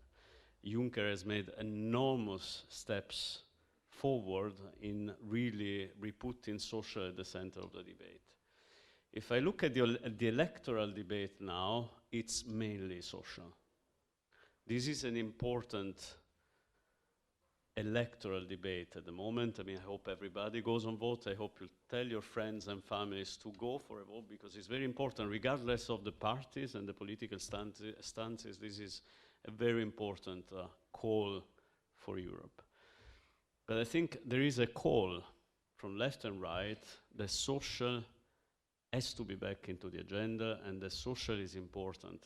Juncker has made enormous steps forward in really re-putting social at the center of the debate. If I look at the electoral debate now, it's mainly social. This is an important electoral debate at the moment. I mean, I hope everybody goes on vote. I hope you tell your friends and families to go for a vote, because it's very important, regardless of the parties and the political stances. This is a very important call for Europe. But I think there is a call from left and right that social has to be back into the agenda, and the social is important.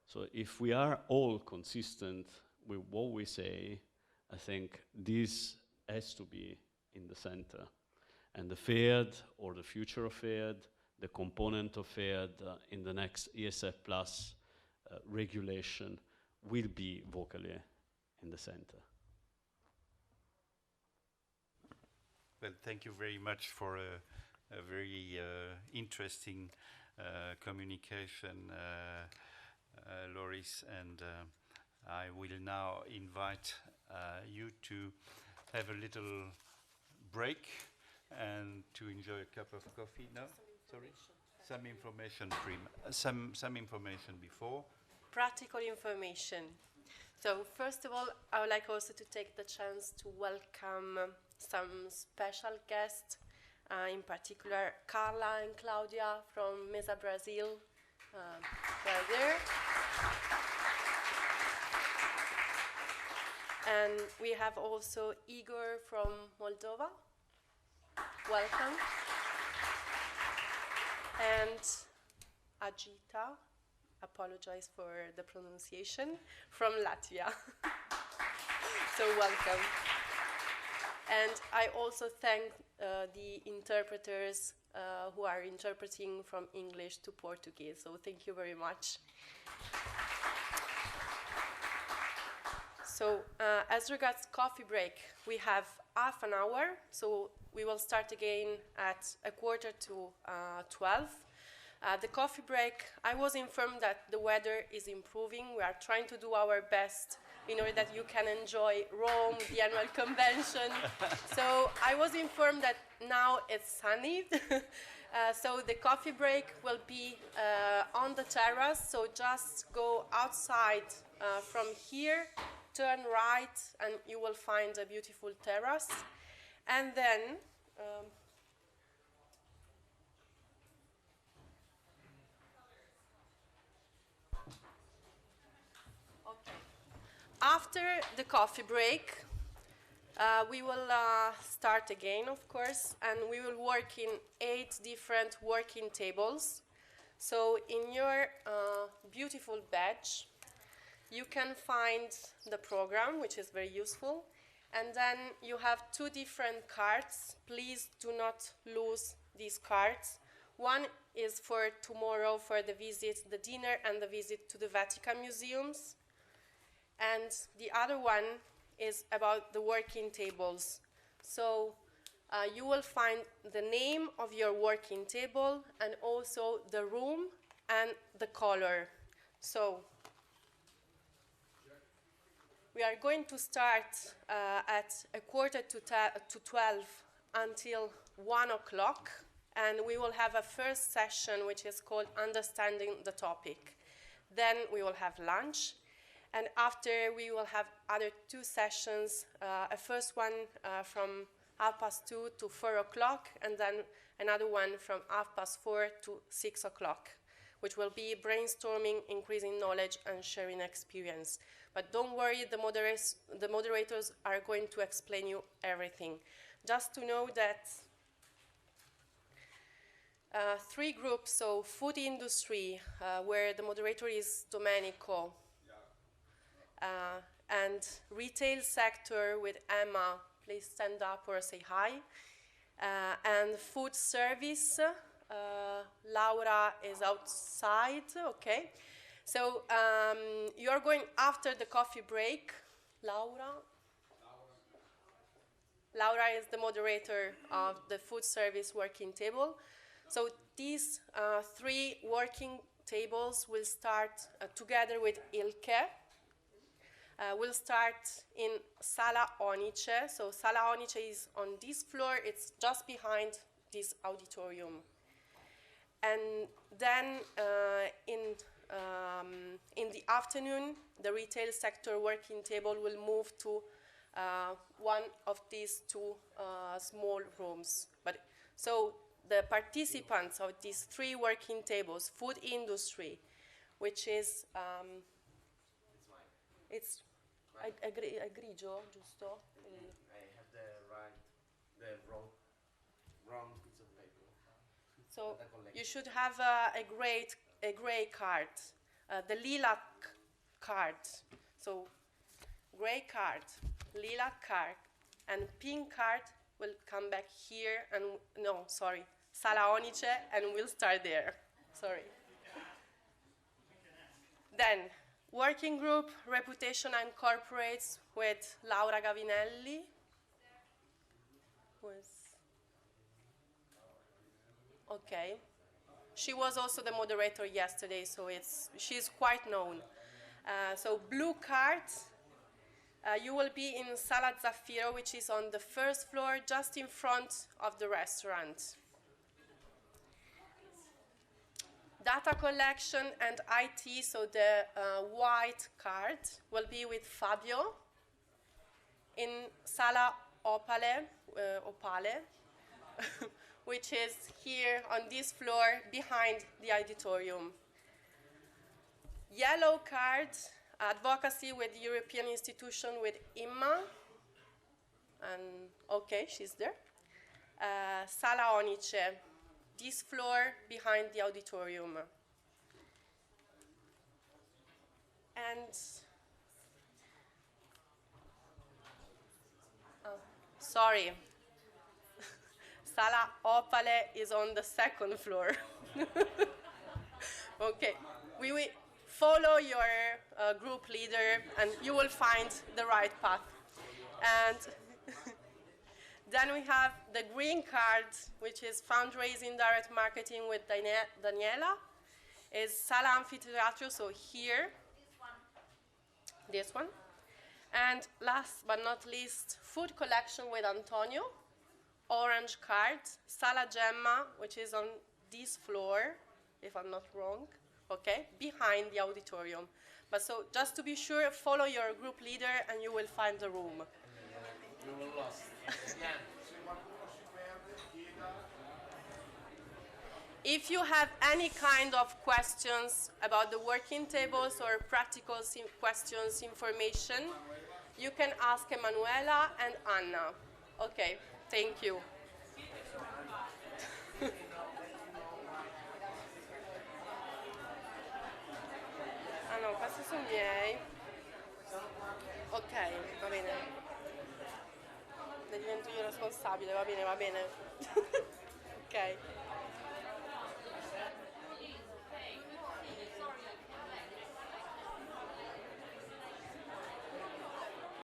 So if we are all consistent with what we say, I think this has to be in the center. And the FEAD, or the future of FEAD, the component of FEAD in the next ESF Plus regulation will be vocally in the center. Well, thank you very much for a very interesting communication, Loris, and I will now invite you to have a little break and to enjoy a cup of coffee. No, sorry, some information before. Practical information. So first of all, I would like also to take the chance to welcome some special guests, in particular Carla and Claudia from Mesa Brazil. They're there. And we have also Igor from Moldova. Welcome. And Ajita, apologize for the pronunciation, from Latvia. So welcome. And I also thank the interpreters who are interpreting from English to Portuguese. So thank you very much. So as regards coffee break, we have half an hour. So we will start again at 11:45. The coffee break, I was informed that the weather is improving. We are trying to do our best in order that you can enjoy Rome, the annual convention. So I was informed that now it's sunny. So the coffee break will be on the terrace. So just go outside from here, turn right, and you will find a beautiful terrace. And then after the coffee break, we will start again, of course, and we will work in 8 different working tables. So in your beautiful badge, you can find the program, which is very useful. And then you have 2 different cards. Please do not lose these cards. One is for tomorrow for the visit, the dinner, and the visit to the Vatican museums. And the other one is about the working tables. So you will find the name of your working table and also the room and the color. So we are going to start at 11:45 until 1 o'clock, and we will have a first session which is called Understanding the Topic. Then we will have lunch, and after we will have other 2 sessions, a first one from 2:30 to 4 o'clock, and then another one from 4:30 to 6 o'clock, which will be brainstorming, increasing knowledge, and sharing experience. But don't worry, the moderators are going to explain you everything. Just to know that 3 groups, so food industry, where the moderator is Domenico, and retail sector with Emma, please stand up or say hi, and food service, Laura is outside, okay. So you're going after the coffee break. Laura is the moderator of the food service working table. So these 3 working tables will start together with Ilke. We'll start in Sala Onice. So Sala Onice is on this floor. It's just behind this auditorium. And then in the afternoon, the retail sector working table will move to one of these 2 small rooms. So the participants of these 3 working tables, food industry, which is it's a grigio, giusto? I have the wrong piece of paper. So you should have a gray card, the lilac card. So gray card, lilac card, and pink card will come back here, and no, sorry, Sala Onice, and we'll start there. Sorry. Then, working group, reputation and corporates with Laura Gavinelli. Who is? Okay. She was also the moderator yesterday, so she's quite known. So blue card, you will be in Sala Zaffiro, which is on the first floor, just in front of the restaurant. Data collection and IT, so the white card will be with Fabio in Sala Opale, which is here on this floor behind the auditorium. Yellow card, advocacy with the European institution with Imma, and okay, she's there. Sala Onice, this floor behind the auditorium. And sorry, Sala Opale is on the second floor. Okay, follow your group leader and you will find the right path. And then we have the green card, which is fundraising direct marketing with Daniela. Is Sala Amphitheatre, so here. This one. And last but not least, food collection with Antonio. Orange card. Sala Gemma, which is on this floor, if I'm not wrong, okay, behind the auditorium. But so just to be sure, follow your group leader and you will find the room. You were lost. If you have any kind of questions about the working tables or practical questions, information, you can ask Emanuela and Anna. Okay, thank you. Ah no, questi sono miei. Ok, va bene. Ne divento io responsabile, va bene, va bene. Ok.